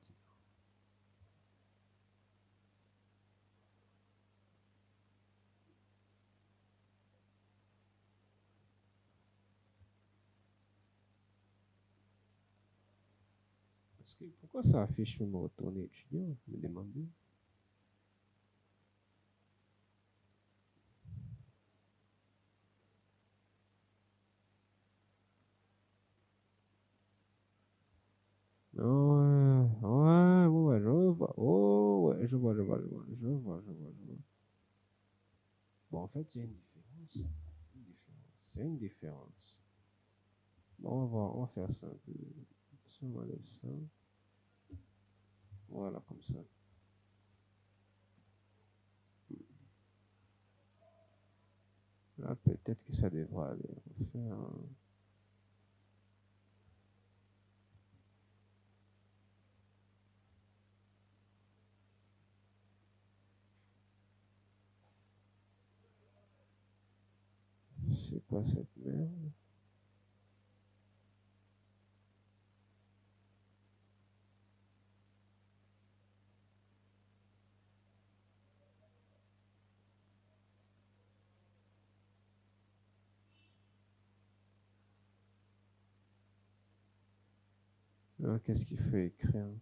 Speaker 1: Parce que pourquoi ça affiche même retourner étudiant? Je me demandais. Ouais, ouais, ouais, je vois. Oh, ouais, je vois. Bon, en fait, il y a une différence. Une différence. C'est une différence. Bon, on va faire ça un peu. Si on enlève ça. Voilà, comme ça. Là, peut-être que ça devra aller. On va faire un... C'est quoi cette merde? Qu'est-ce qu'il faut écrire?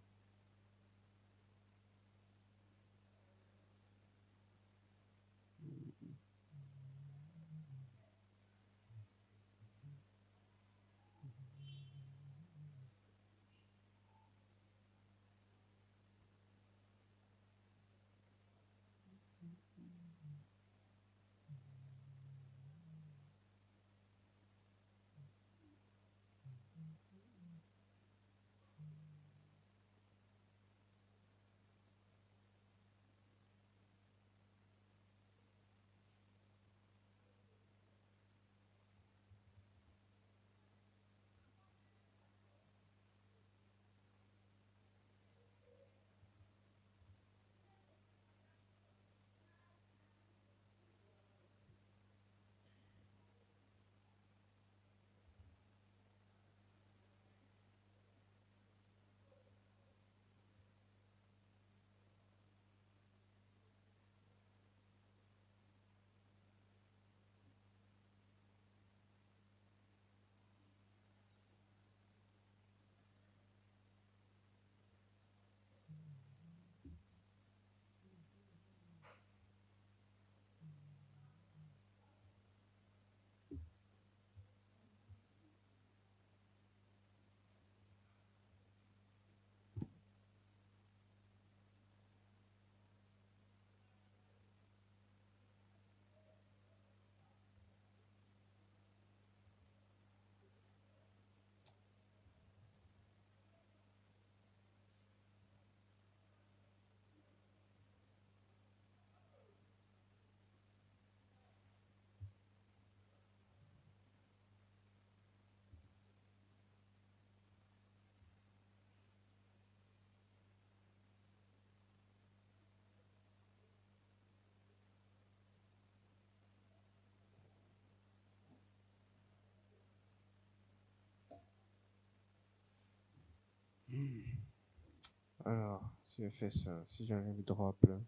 Speaker 1: Alors, si je fais ça, si j'enlève drop là,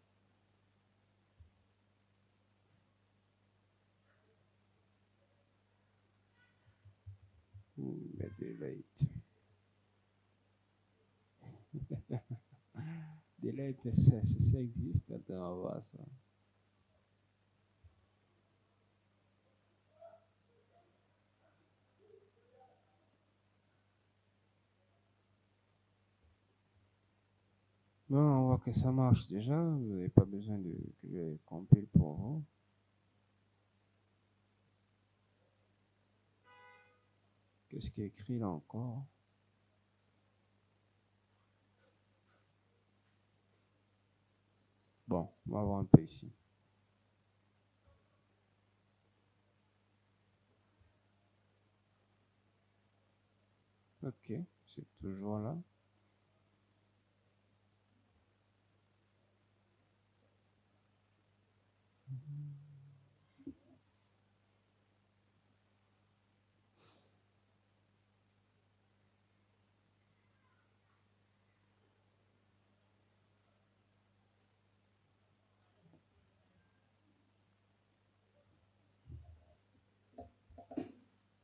Speaker 1: mais delete. Delete, ça existe, attends, on va voir ça. Non, on voit que ça marche déjà, vous n'avez pas besoin que je compile pour vous. Qu'est-ce qui est écrit là encore? Bon, on va voir un peu ici. Ok, c'est toujours là.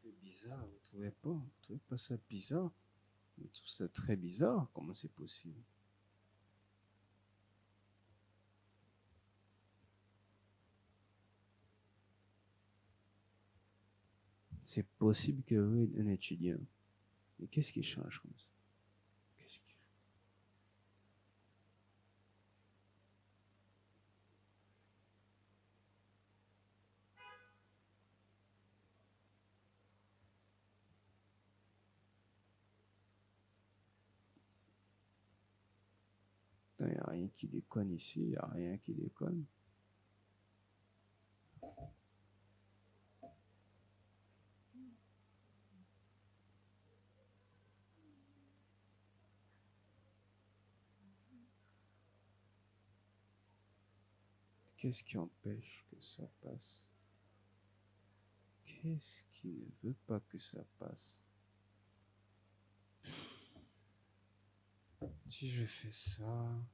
Speaker 1: C'est bizarre, vous trouvez pas? Vous trouvez pas ça bizarre? Je trouve ça très bizarre, comment c'est possible? C'est possible que vous êtes un étudiant. Mais qu'est-ce qui change comme ça? Qu'est-ce qui... Il n'y a rien qui déconne ici, il n'y a rien qui déconne. Qu'est-ce qui empêche que ça passe? Ok. Qu'est-ce qui ne veut pas que ça passe? Si je fais ça...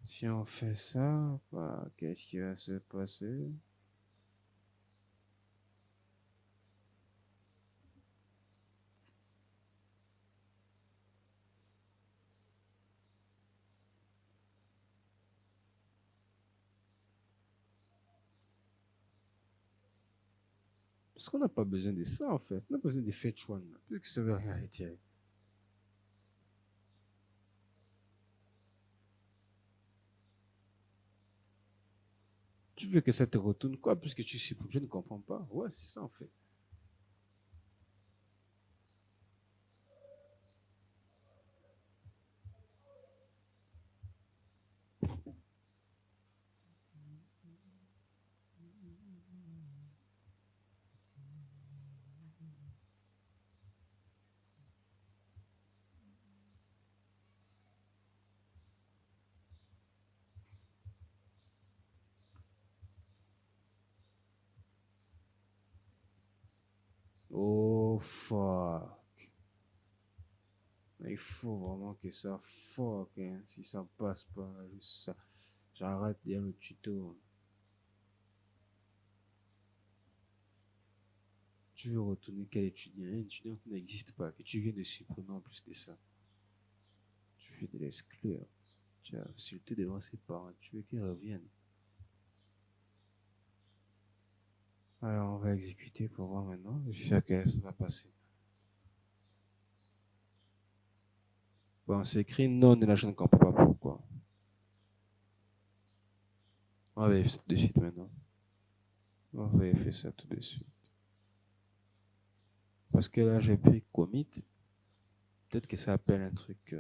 Speaker 1: Si on fait ça, bah, qu'est-ce qui va se passer? Parce qu'on n'a pas besoin de ça, en fait. On a besoin de fetch one. Parce que ça veut rien retirer. Tu veux que ça te retourne quoi? Puisque tu supprimes. Je ne comprends pas. Ouais, c'est ça, en fait. Oh, fuck. Il faut vraiment que ça fuck, hein. Si ça passe pas, juste ça. J'arrête bien le tuto. Tu veux retourner quel étudiant? Un étudiant qui n'existe pas, que tu viens de supprimer en plus de ça. Tu veux de l'exclure. Tu as insulté devant ses parents. Tu veux qu'il revienne. Alors, on va exécuter pour voir maintenant. J'espère que ça va passer. Bon, c'est écrit non, et là, je ne comprends pas pourquoi. On va vérifier ça de suite maintenant. On va vérifier ça tout de suite. Parce que là, j'ai pris commit. Peut-être que ça appelle un truc.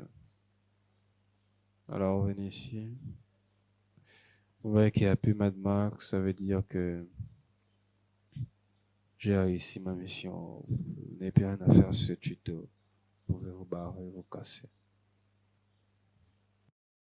Speaker 1: Alors, on va venir ici. Vous voyez qu'il n'y a plus Mad Max. Ça veut dire que j'ai réussi ma mission. Vous n'avez plus rien à faire sur ce tuto. Vous pouvez vous barrer, vous casser.